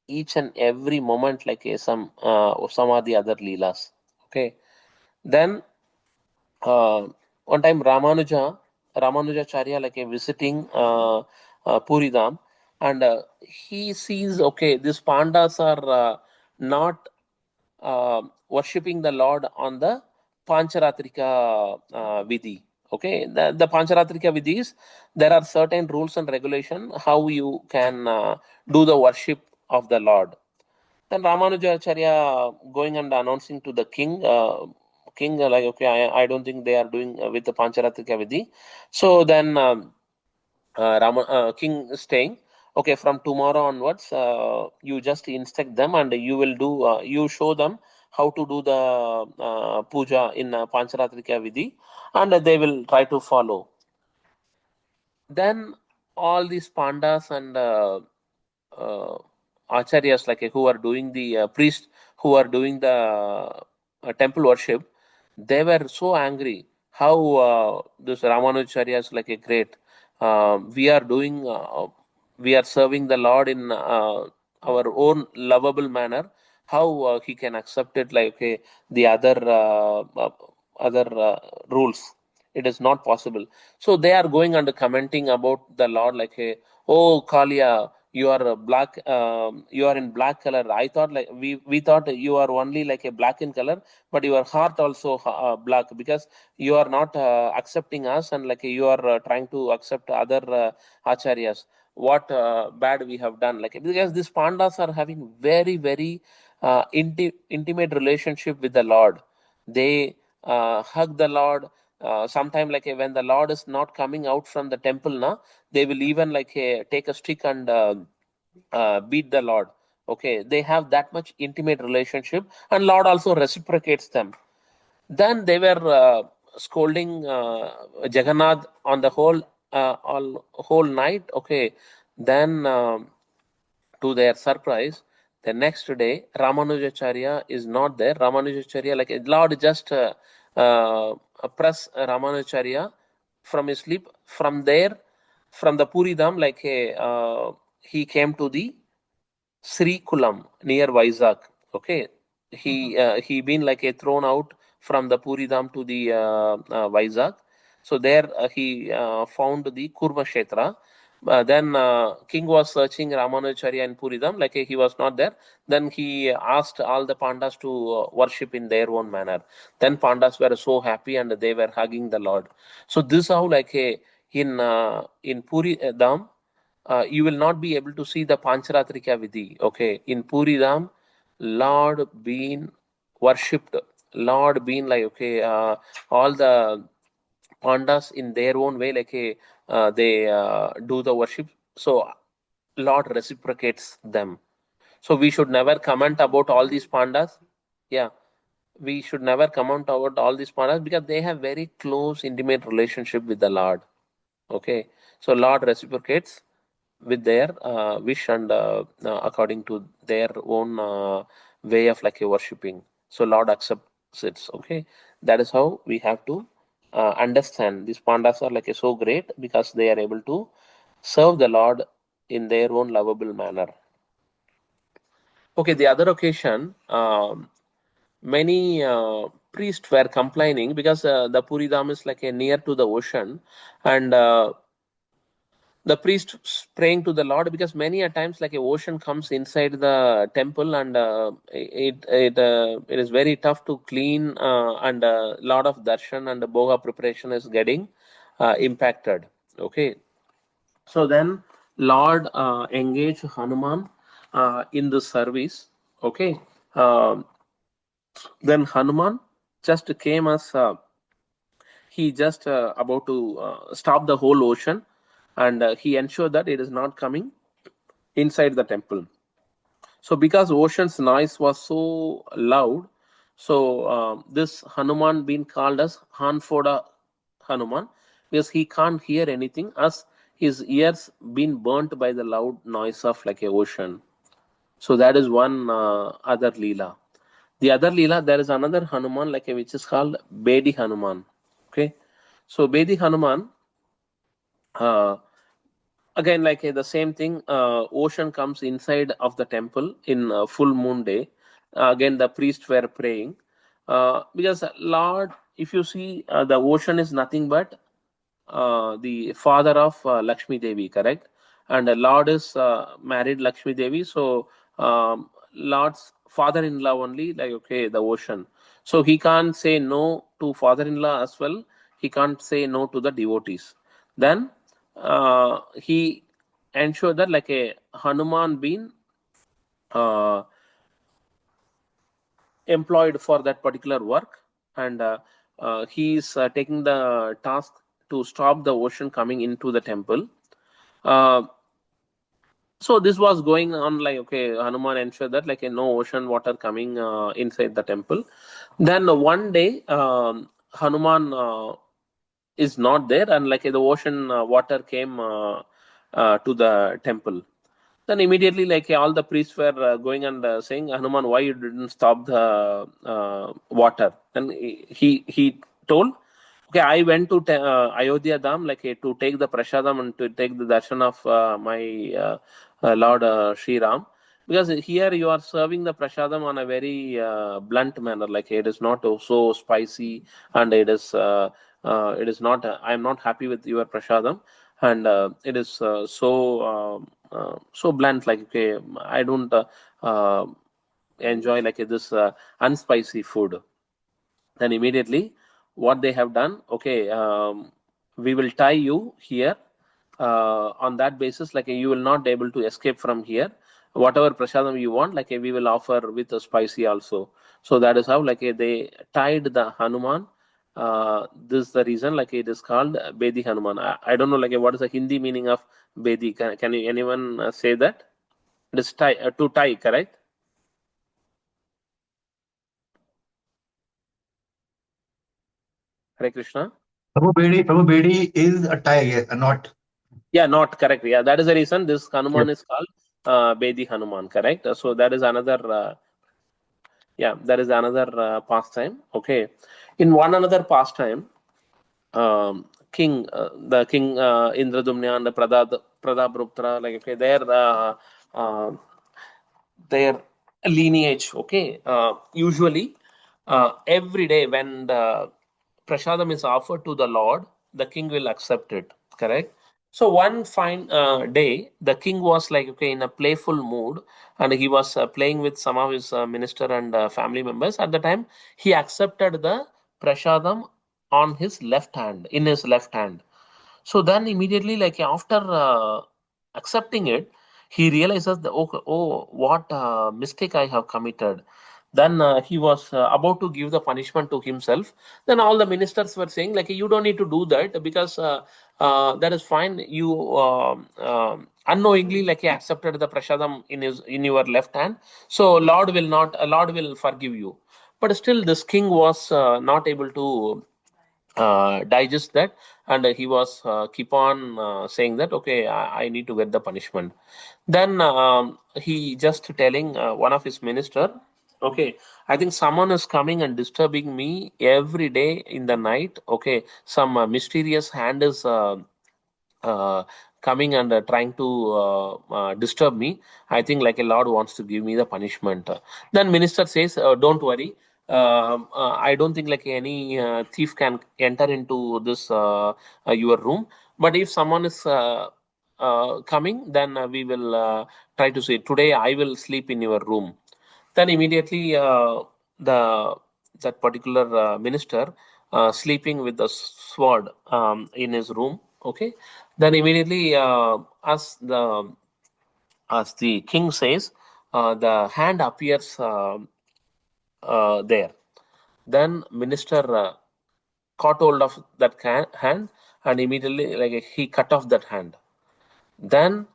each and every moment like some or the other leelas. Okay, then one time Ramanujacharya like visiting Puridam, and he sees, okay, these pandas are not worshipping the Lord on the Pancharatrika Vidhi. Okay, the Pancharatrika Vidhi is, there are certain rules and regulation how you can do the worship of the Lord. Then Ramanujacharya going and announcing to the king like, okay, I don't think they are doing with the Pancharatrika Vidhi. So then king is saying, okay, from tomorrow onwards, you just instruct them and you will do, you show them how to do the puja in Pancharatrika Vidhi, and they will try to follow. Then all these pandas and uh, acharyas like who are doing the priests who are doing the temple worship, they were so angry how this Ramanujacharya is like a great. We are doing, we are serving the Lord in our own lovable manner. How he can accept it like the other rules? It is not possible. So they are going and commenting about the Lord like, oh Kalia, you are a black, you are in black color. I thought like we thought you are only like a black in color, but your heart also black, because you are not accepting us, and like you are trying to accept other acharyas. What bad we have done? Like, because these pandas are having very very intimate relationship with the Lord. They hug the Lord. Sometime like when the Lord is not coming out from the temple, na, they will even like take a stick and beat the Lord. Okay, they have that much intimate relationship, and Lord also reciprocates them. Then they were scolding Jagannath on the whole night. Okay, then to their surprise, the next day Ramanujacharya is not there. Ramanujacharya, like Lord just press Ramanujacharya from his sleep. From there, from the Puri Dham, like he came to the Sri Kulam near Vizag. Okay, he been like a thrown out from the Puri Dham to the Vizag. So there he found the Kurma Kshetra. Then king was searching Ramanujacharya in Puridam, like he was not there. Then he asked all the pandas to worship in their own manner. Then pandas were so happy and they were hugging the Lord. So this how like in Puri Dham, you will not be able to see the Pancharatrika Vidhi. Okay, in Puri Dham, Lord being worshipped, Lord being like, okay, all the pandas in their own way, like they do the worship. So Lord reciprocates them. So we should never comment about all these pandas. Yeah, we should never comment about all these pandas because they have very close, intimate relationship with the Lord. Okay, so Lord reciprocates with their wish and according to their own way of like worshipping. So Lord accepts it. Okay, that is how we have to understand. These pandas are like so great because they are able to serve the Lord in their own lovable manner. Okay, the other occasion, many priests were complaining because the Puridam is like near to the ocean, and the priest praying to the Lord, because many a times like a ocean comes inside the temple, and it is very tough to clean, and a lot of darshan and boga preparation is getting impacted. Okay, so then Lord engaged Hanuman in the service. Okay, then Hanuman just came as he just about to stop the whole ocean, and he ensured that it is not coming inside the temple. So because ocean's noise was so loud, so this Hanuman been called as Hanfoda Hanuman, because he can't hear anything as his ears been burnt by the loud noise of like a ocean. So that is one other Leela. The other Leela, there is another Hanuman like which is called Bedi Hanuman. Okay, so Bedi Hanuman, uh, again like the same thing. Ocean comes inside of the temple in full moon day. Again, the priests were praying because Lord, if you see, the ocean is nothing but the father of Lakshmi Devi, correct? And Lord is married Lakshmi Devi, so Lord's father-in-law only, like okay, the ocean. So he can't say no to father-in-law as well. He can't say no to the devotees. Then he ensured that like a Hanuman being uh, employed for that particular work, and he is taking the task to stop the ocean coming into the temple. uh, so this was going on like okay, Hanuman ensured that like no ocean water coming inside the temple. Then one day, Hanuman is not there, and like the ocean water came to the temple. Then immediately, like all the priests were going and saying, Hanuman, why you didn't stop the water? Then he told, okay, I went to Ayodhya Dham, like to take the prasadam and to take the darshan of my Lord Sri Ram. Because here you are serving the prasadam on a very blunt manner, like it is not so spicy, and it is not. I am not happy with your prasadam, and it is so blunt. Like okay, I don't enjoy like this unspicy food. Then immediately, what they have done? Okay, we will tie you here. On that basis, like you will not be able to escape from here. Whatever prasadam you want, like we will offer with a spicy also. So that is how like they tied the Hanuman. This is the reason like it is called Bedi Hanuman. I don't know like what is the Hindi meaning of Bedi. Can you anyone say that? It is tie to tie, correct? Hare Krishna. Prabhu Bedi is a tie, a knot. Yeah, not correct. Yeah, that is the reason this Hanuman is called Bedi Hanuman, correct? So that is another, that is another pastime. Okay, in one another pastime, the king Indradumna and the Pradhabruptra, like okay, uh, their lineage. Okay, usually every day when the prasadam is offered to the Lord, the king will accept it. Correct. So one fine day, the king was like okay in a playful mood, and he was playing with some of his minister and family members. At the time, he accepted the prasadam on his left hand, in his left hand. So then immediately, like after accepting it, he realizes that oh, what mistake I have committed. Then he was about to give the punishment to himself. Then all the ministers were saying like you don't need to do that because that is fine. You unknowingly like he accepted the prasadam in your left hand. So Lord will forgive you. But still, this king was not able to digest that, and he was keep on saying that okay, I need to get the punishment. Then he just telling one of his minister, okay, I think someone is coming and disturbing me every day in the night. Okay, some mysterious hand is uh, coming and trying to disturb me. I think like a Lord wants to give me the punishment. Then minister says, don't worry. I don't think like any thief can enter into this your room. But if someone is coming, then we will try to say today I will sleep in your room. Then immediately the that particular minister sleeping with the sword in his room. Okay, then immediately as the king says, the hand appears there. Then minister caught hold of that hand, and immediately like he cut off that hand. Then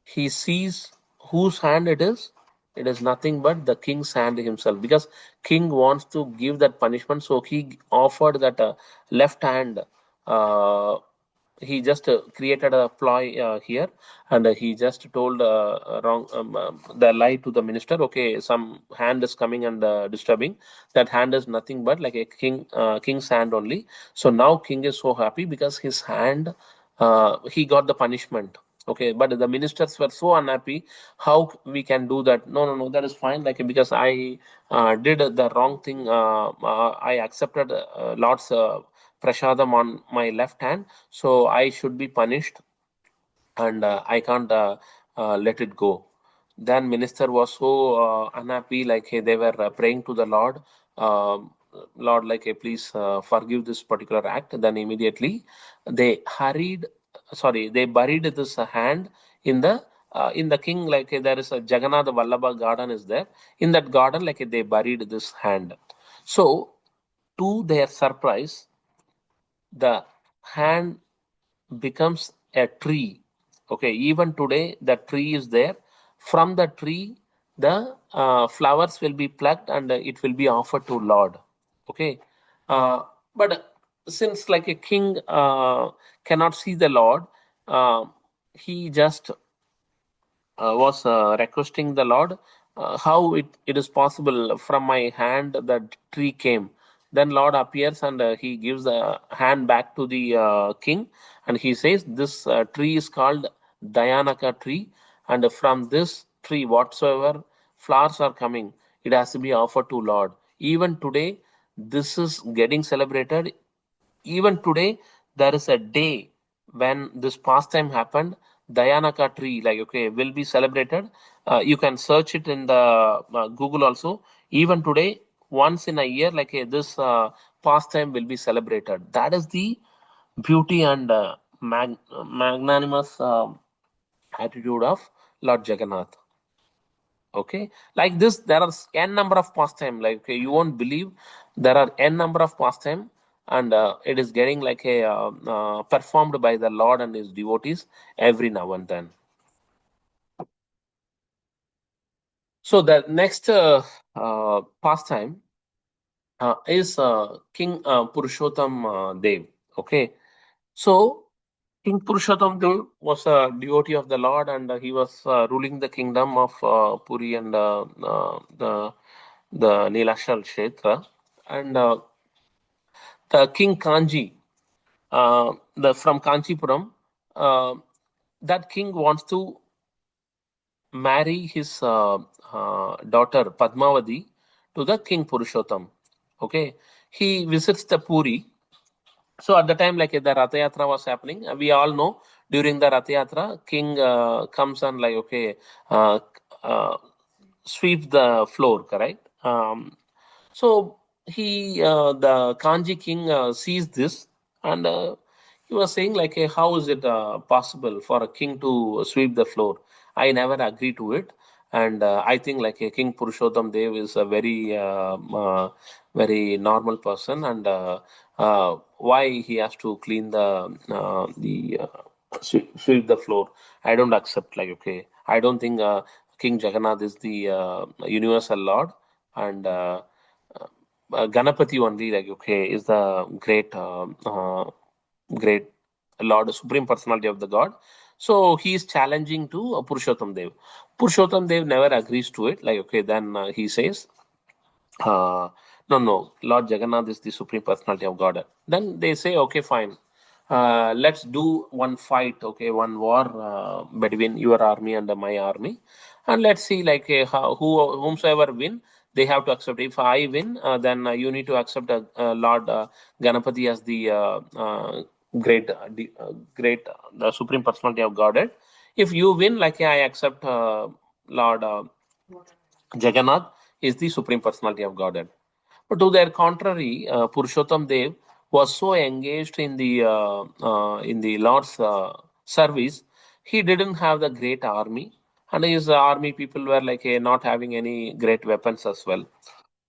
he sees whose hand it is. It is nothing but the king's hand himself, because king wants to give that punishment. So he offered that left hand uh, he just created a ploy here, and he just told wrong the lie to the minister. Okay, some hand is coming and disturbing. That hand is nothing but like a king's hand only. So now king is so happy because his hand, he got the punishment. Okay, but the ministers were so unhappy. How we can do that? No, no, no. That is fine. Like, because I did the wrong thing. I accepted Lord's prashadam on my left hand, so I should be punished, and I can't let it go. Then minister was so unhappy, like hey, they were praying to the Lord, Lord, like hey, please forgive this particular act. Then immediately they they buried this hand in the king, like there is a Jagannatha Vallabha garden is there. In that garden, like they buried this hand. So to their surprise, the hand becomes a tree. Okay, even today the tree is there. From the tree, the flowers will be plucked and it will be offered to Lord. Okay, but since like a king cannot see the Lord, uh, he just was requesting the Lord, how it is possible from my hand that tree came. Then Lord appears and he gives the hand back to the king, and he says, this tree is called Dayanaka tree, and from this tree, whatsoever flowers are coming, it has to be offered to Lord. Even today, this is getting celebrated. Even today, there is a day when this pastime happened. Dayanaka tree, like okay, will be celebrated. You can search it in the Google also. Even today, once in a year, like this pastime will be celebrated. That is the beauty and magnanimous attitude of Lord Jagannath. Okay, like this there are n number of pastime, like okay, you won't believe, there are n number of pastime, and it is getting like a performed by the Lord and his devotees every now and then. So the next pastime is King Purushottam Dev. Okay, so King Purushottam Dev was a devotee of the Lord, and he was ruling the kingdom of Puri and the Nilashal Kshetra. And the King Kanji, from Kanchipuram, uh, that king wants to marry his daughter Padmavati to the King Purushottam. Okay, he visits the Puri. So at the time, like the Ratha Yatra was happening, we all know during the Ratha Yatra, king comes and like okay, uh, uh, sweep the floor, correct? So the Kanji king sees this, and he was saying like, hey, how is it possible for a king to sweep the floor? I never agree to it, and I think like a King Purushottam Dev is a very normal person, and why he has to clean sweep the floor? I don't accept. Like okay, I don't think King Jagannath is the universal Lord, and Ganapati only, like okay, is the great Lord, Supreme Personality of the God. So he is challenging to Purushottam Dev. Purushottam Dev never agrees to it. Like okay, then he says, no, no, Lord Jagannath is the Supreme Personality of God. Then they say, okay, fine. Let's do one fight, okay, one war between your army and my army, and let's see, like, whomsoever win, they have to accept. If I win, then you need to accept Lord Ganapati as the the Supreme Personality of Godhead. If you win, like, I accept Lord Jagannath is the Supreme Personality of Godhead. But to their contrary, Purushottam Dev was so engaged in the Lord's service, he didn't have the great army, and his army people were like not having any great weapons as well.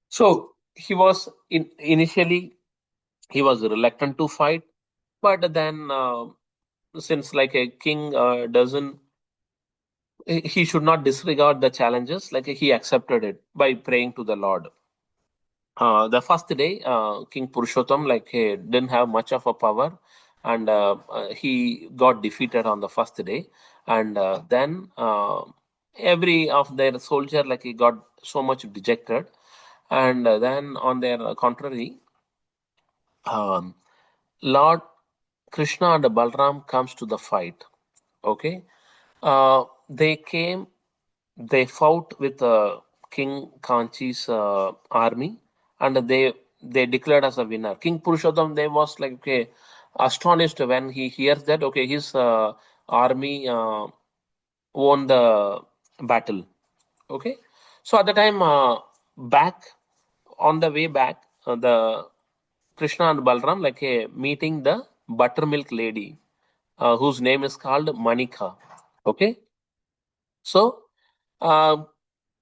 So he was initially he was reluctant to fight, but then since like a king doesn't he should not disregard the challenges, like he accepted it by praying to the Lord. The first day, King Purushottam like he didn't have much of a power, and he got defeated on the first day, and then every of their soldier like he got so much dejected, and then on their contrary, um, Lord Krishna and Balram comes to the fight. Okay, they came, they fought with King Kanchi's army, and they declared as a winner. King Purushottam Dev was like okay, astonished when he hears that okay his army won the battle. Okay, so at the time back on the way back, the Krishna and Balram like meeting the buttermilk lady, whose name is called Manika. Okay, so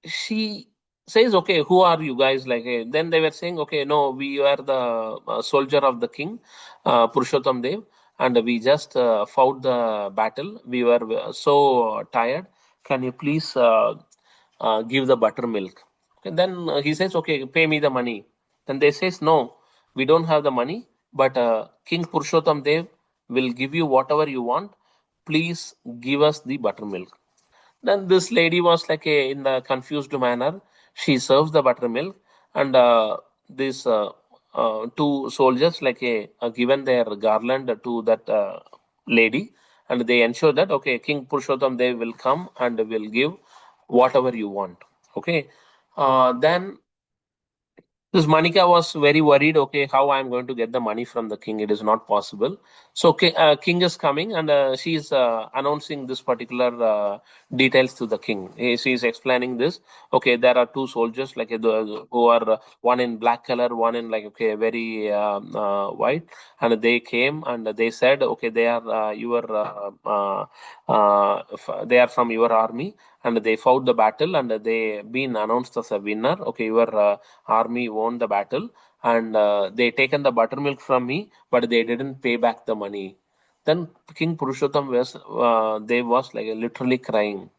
she says, okay, who are you guys? Like, then they were saying, okay, no, we are the soldier of the king, Purushottam Dev, and we just fought the battle. We were so tired. Can you please give the buttermilk? Okay, then he says, okay, pay me the money. Then they says, no, we don't have the money, but King Purushottam Dev will give you whatever you want. Please give us the buttermilk. Then this lady was like in the confused manner. She serves the buttermilk, and these two soldiers like given their garland to that lady, and they ensure that okay, King Purushottam they will come and will give whatever you want. Okay, then this Manika was very worried. Okay, how I'm going to get the money from the king? It is not possible. So king is coming, and she is announcing this particular details to the king. She is explaining this. Okay, there are two soldiers like who are one in black color, one in like okay very white, and they came and they said okay they are they are from your army, and they fought the battle, and they been announced as a winner. Okay, your army won the battle, and they taken the buttermilk from me, but they didn't pay back the money. Then King Purushottam was they was like literally crying.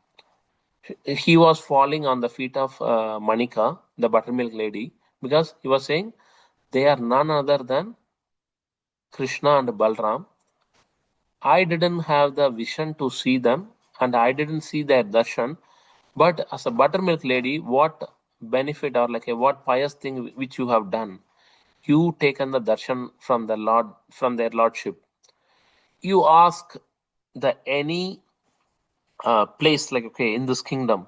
He was falling on the feet of Manika, the buttermilk lady, because he was saying they are none other than Krishna and Balram. I didn't have the vision to see them, and I didn't see their darshan. But as a buttermilk lady, what benefit or like a what pious thing which you have done? You taken the darshan from the Lord, from their lordship. You ask the any place like okay in this kingdom,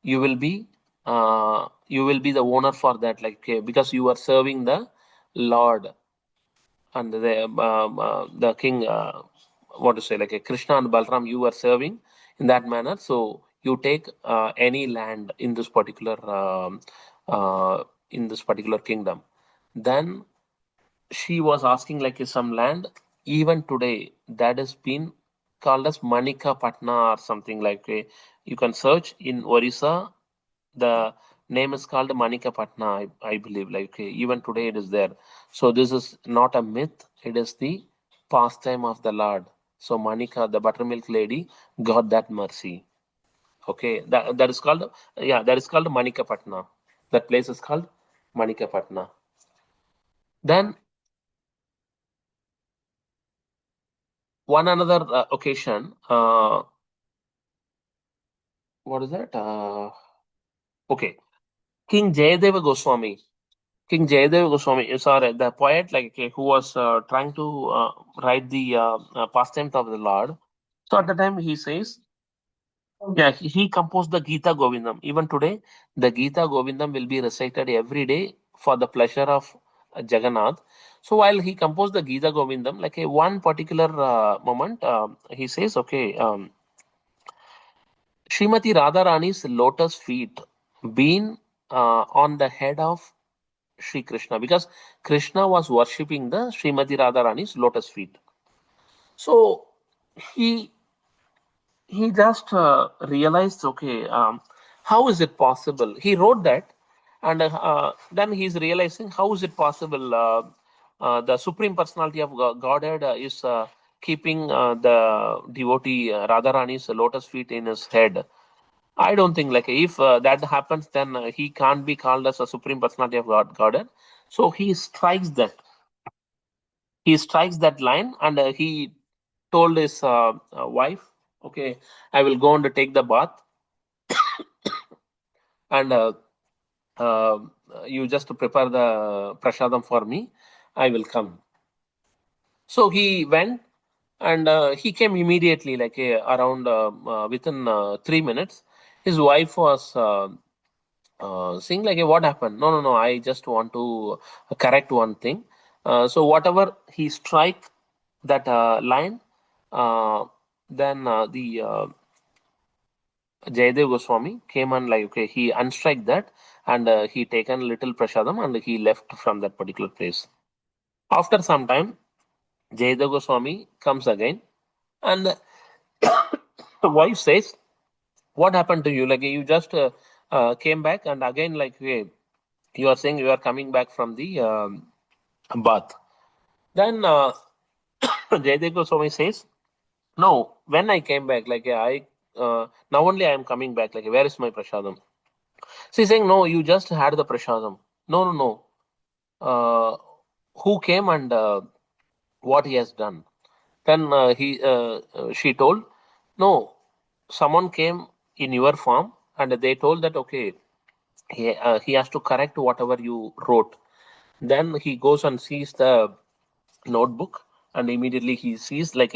you will be the owner for that like okay, because you are serving the Lord and the king. What to say like a Krishna and Balram you are serving in that manner. So you take any land in this particular kingdom. Then she was asking like some land even today that has been called as Manika Patna or something like you can search in Orissa. The name is called Manika Patna, I believe. Like even today it is there. So this is not a myth. It is the pastime of the Lord. So Manika, the buttermilk lady, got that mercy. Okay, that is called that is called Manika Patna. That place is called Manika Patna. Then one another occasion. What is that? Okay, King Jayadeva Goswami. King Jayadeva Goswami is the poet like who was trying to write the pastimes of the Lord. So at the time he says, yeah, he composed the Gita Govindam. Even today, the Gita Govindam will be recited every day for the pleasure of Jagannath. So while he composed the Gita Govindam, like a one particular moment, he says, okay, Srimati Radharani's lotus feet been on the head of Sri Krishna, because Krishna was worshipping the Srimati Radharani's lotus feet. So he just realized, okay, how is it possible? He wrote that, and then he's realizing how is it possible? The Supreme Personality of Godhead is keeping the devotee Radharani's lotus feet in his head. I don't think like if that happens, then he can't be called as a Supreme Personality of Godhead. So he strikes that. he strikes that line, and he told his wife, okay, I will go and take the bath, and uh, you just prepare the prasadam for me, I will come. So he went, and he came immediately, like around within 3 minutes. His wife was saying, like, what happened? No, no, no, I just want to correct one thing. So whatever he strike that line, then the Jayadev Goswami came and, like, okay, he unstrike that, and he taken little prasadam and he left from that particular place. After some time, Jayadev Goswami comes again, and the wife says, what happened to you? Like, you just came back, and again, like, hey, you are saying you are coming back from the bath. Then Jayadev Goswami says, no, when I came back, like, now only I am coming back, like, where is my prasadam? She's saying, no, you just had the prasadam. No, no, no. Who came, and what he has done? Then she told, no, someone came in your form, and they told that, okay, he has to correct whatever you wrote. Then he goes and sees the notebook, and immediately he sees, like,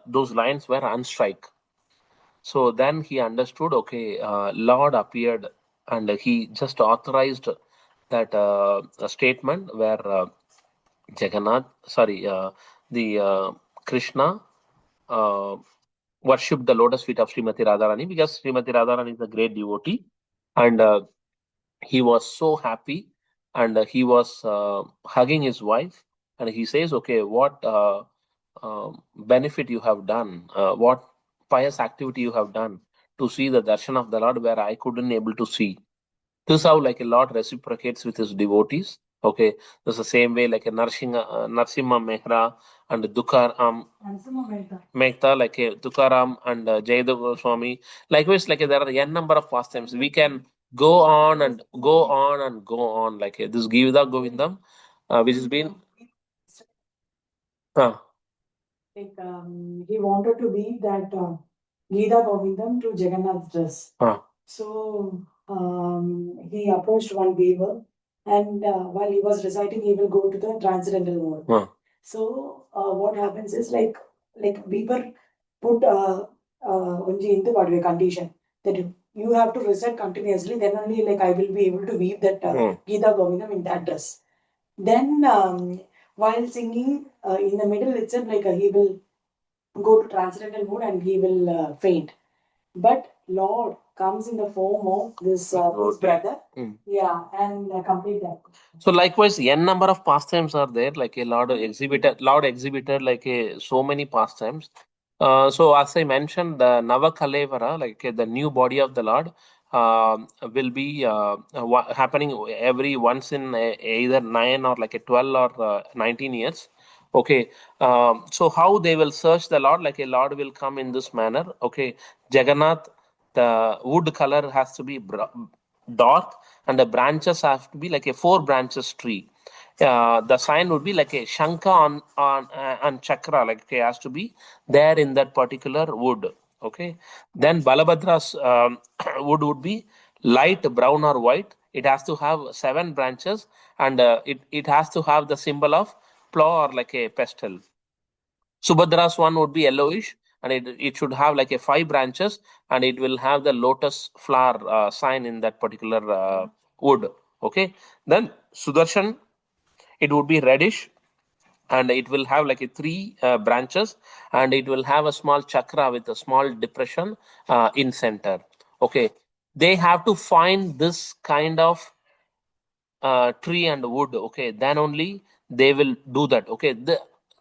those lines were unstrike. So then he understood, okay, Lord appeared, and he just authorized that statement where the Krishna uh, worshipped the lotus feet of Srimati Radharani, because Srimati Radharani is a great devotee, and he was so happy, and he was hugging his wife, and he says, okay, what benefit you have done, what pious activity you have done to see the darshan of the Lord where I couldn't able to see. This is how, like, a Lord reciprocates with his devotees. Okay, that's the same way, like a Narsimha Mehra and Dukar Mehta, like a Tukaram and Jayadev Goswami. Likewise, like there are n number of pastimes. We can go on and go on and go on, like this Givida Govindam, which has been. Uh, He wanted to be that Gita Govindam to Jagannatha's dress. So he approached one weaver, and while he was reciting, he will go to the transcendental mode. So what happens is, like weaver put only into what we condition that you have to recite continuously, then only, like, I will be able to weave that Gita Govindam in that dress. Then while singing in the middle itself, like he will go to transcendental mode and he will faint. But Lord comes in the form of this brother, and complete that. So likewise, n number of pastimes are there, like a Lord exhibited like so many pastimes. So as I mentioned, the Navakalevara, like the new body of the Lord, will be happening every once in either 9 or like a 12 or 19 years. Okay, so how they will search the Lord, like a Lord will come in this manner. Okay, Jagannath, the wood color has to be dark, and the branches have to be like a 4 branches tree. The sign would be like a shanka on chakra, like it has to be there in that particular wood. Okay, then Balabhadra's wood be light brown or white. It has to have 7 branches, and it has to have the symbol of plow or like a pestle. Subhadra's one would be yellowish, and it should have like a 5 branches, and it will have the lotus flower sign in that particular wood. Okay, then Sudarshan, it would be reddish, and it will have like a 3 branches, and it will have a small chakra with a small depression in center. Okay, they have to find this kind of tree and wood. Okay, then only they will do that. Okay,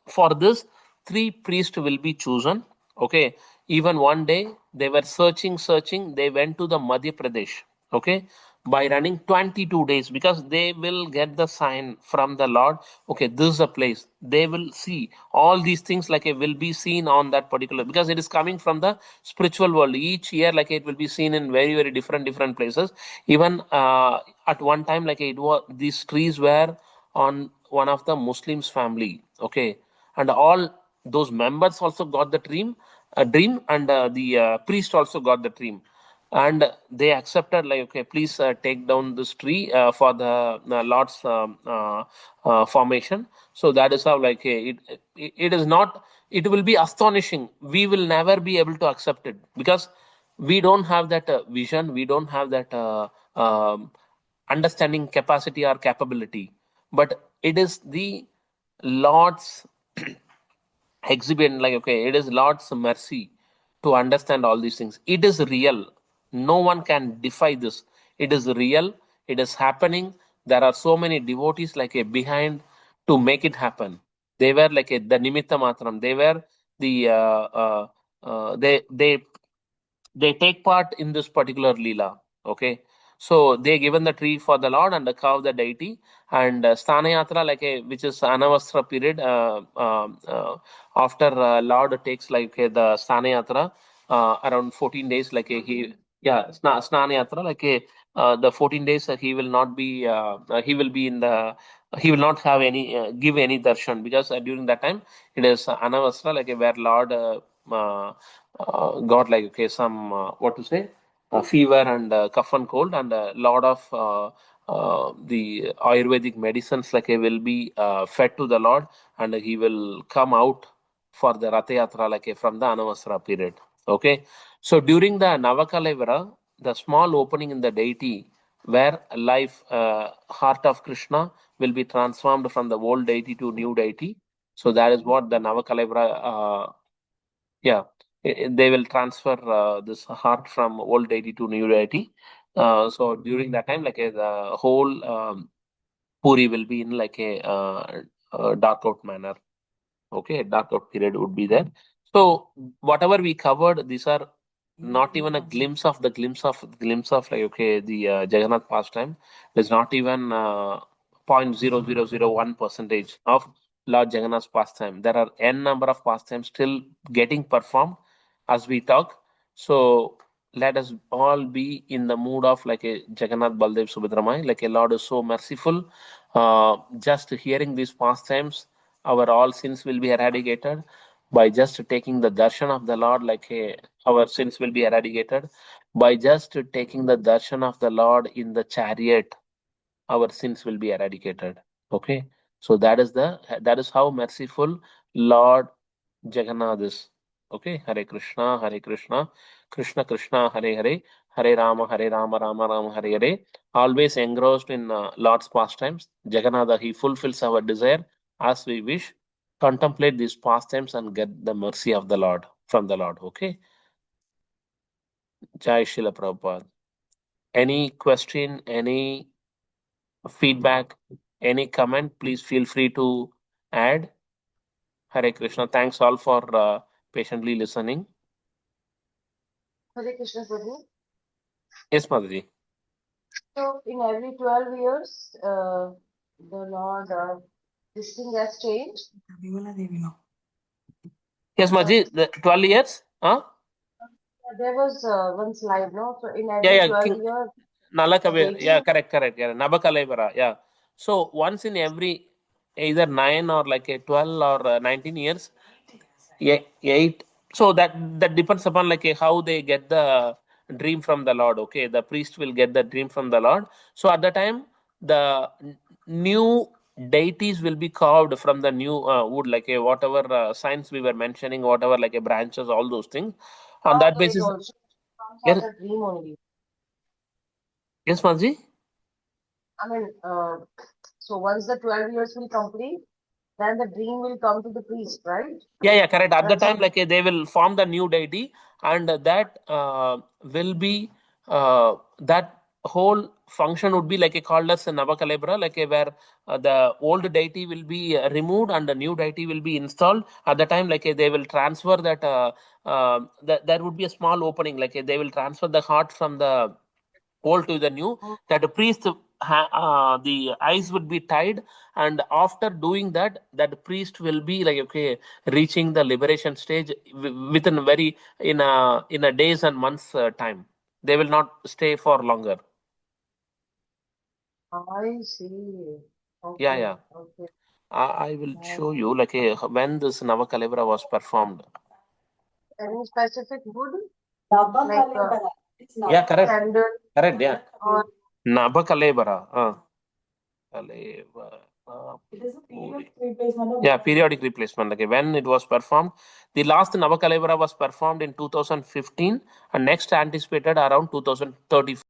for this 3 priests will be chosen. Okay, even one day they were searching, they went to the Madhya Pradesh. Okay, by running 22 days, because they will get the sign from the Lord. Okay, this is a place. They will see all these things, like it will be seen on that particular, because it is coming from the spiritual world. Each year, like it will be seen in very, very different places. Even at one time, like it was, these trees were on one of the Muslims family. Okay, and all those members also got the dream, and the priest also got the dream, and they accepted, like, okay, please take down this tree for the Lord's formation. So that is how, like, it is not, it will be astonishing. We will never be able to accept it because we don't have that vision, we don't have that understanding capacity or capability. But it is the Lord's exhibit, like, okay, it is Lord's mercy to understand all these things. It is real. No one can defy this. It is real. It is happening. There are so many devotees, like, a behind to make it happen. They were like the nimitta matram. They were the they take part in this particular lila. Okay, so they given the tree for the Lord and carve the deity, and sthana yatra, like, a which is anavastra period, after Lord takes, like, the sthana yatra, around 14 days, like, he, yeah, snana yatra, like, the 14 days he will not be he will be in the, he will not have any give any darshan, because during that time it is anavastra, like, where Lord got, like, okay, some what to say, fever and cough and cold, and a lot of the Ayurvedic medicines, like, will be fed to the Lord, and he will come out for the Ratha Yatra, like, from the Anavasra period. Okay, so during the Navakalevara, the small opening in the deity where life, heart of Krishna will be transformed from the old deity to new deity. So that is what the Navakalevara, yeah, they will transfer this heart from old deity to new deity. So during that time, like, the whole Puri will be in, like, a dark out manner. Okay, dark out period would be there. So whatever we covered, these are not even a glimpse of like, okay, the Jagannath pastime. There's not even 0.0001% of Lord Jagannath's pastime. There are n number of pastimes still getting performed as we talk. So let us all be in the mood of, like, a Jagannath Baldev Subhadramai, like, a Lord is so merciful. Just hearing these pastimes, our all sins will be eradicated. By just taking the darshan of the Lord, like, our sins will be eradicated. By just taking the darshan of the Lord in the chariot, our sins will be eradicated. Okay, so that is how merciful Lord Jagannath is. Okay, Hare Krishna, Hare Krishna, Krishna Krishna, Hare Hare, Hare Rama, Hare Rama, Rama Rama, Hare Hare. Always engrossed in Lord's pastimes. Jagannatha, he fulfills our desire as we wish. Contemplate these pastimes and get the mercy of the Lord from the Lord. Okay, Jai Shila Prabhupada. Any question, any feedback, any comment, please feel free to add. Hare Krishna. Thanks all for patiently listening. Hare Krishna Prabhu. Yes, Mataji. So in every 12 years, the Lord, this thing has changed. Yes, Mataji. The 12 years? Huh? There was one slide, no? So in Yeah, every yeah. 12 King years, the Nalakavir. deity Yeah, correct. Yeah, Nabakalevara. Yeah. So once in every either 9 or, like, a 12 or 19 years, eight. So that depends upon, like, how they get the dream from the Lord. Okay, the priest will get the dream from the Lord. So at the time, the new deities will be carved from the new wood, like, a whatever signs we were mentioning, whatever, like, a branches, all those things. On that there is basis, also comes yes, as a dream only. yes, Manji. I mean, so once the 12 years will complete, then the dream will come to the priest, right? Yeah, correct. At the That's time, how. like, they will form the new deity, and that will be that whole function would be, like, a called as a Navakalebra, like, where the old deity will be removed and the new deity will be installed. At the time, like, they will transfer that. That there would be a small opening, like, they will transfer the heart from the old to the new. That the priest, the eyes would be tied, and after doing that, that priest will be, like, okay, reaching the liberation stage within very in a days and months time. They will not stay for longer. I see. Yeah, Okay. I will show you like when this Navakalebara was performed. Any specific wood? Navakalebara. It's Yeah, correct. Sandal Correct, yeah. or Navakalebara. It is a periodic replacement. Yeah, periodic replacement. Okay, when it was performed, the last Navakalebara was performed in 2015, and next anticipated around 2035.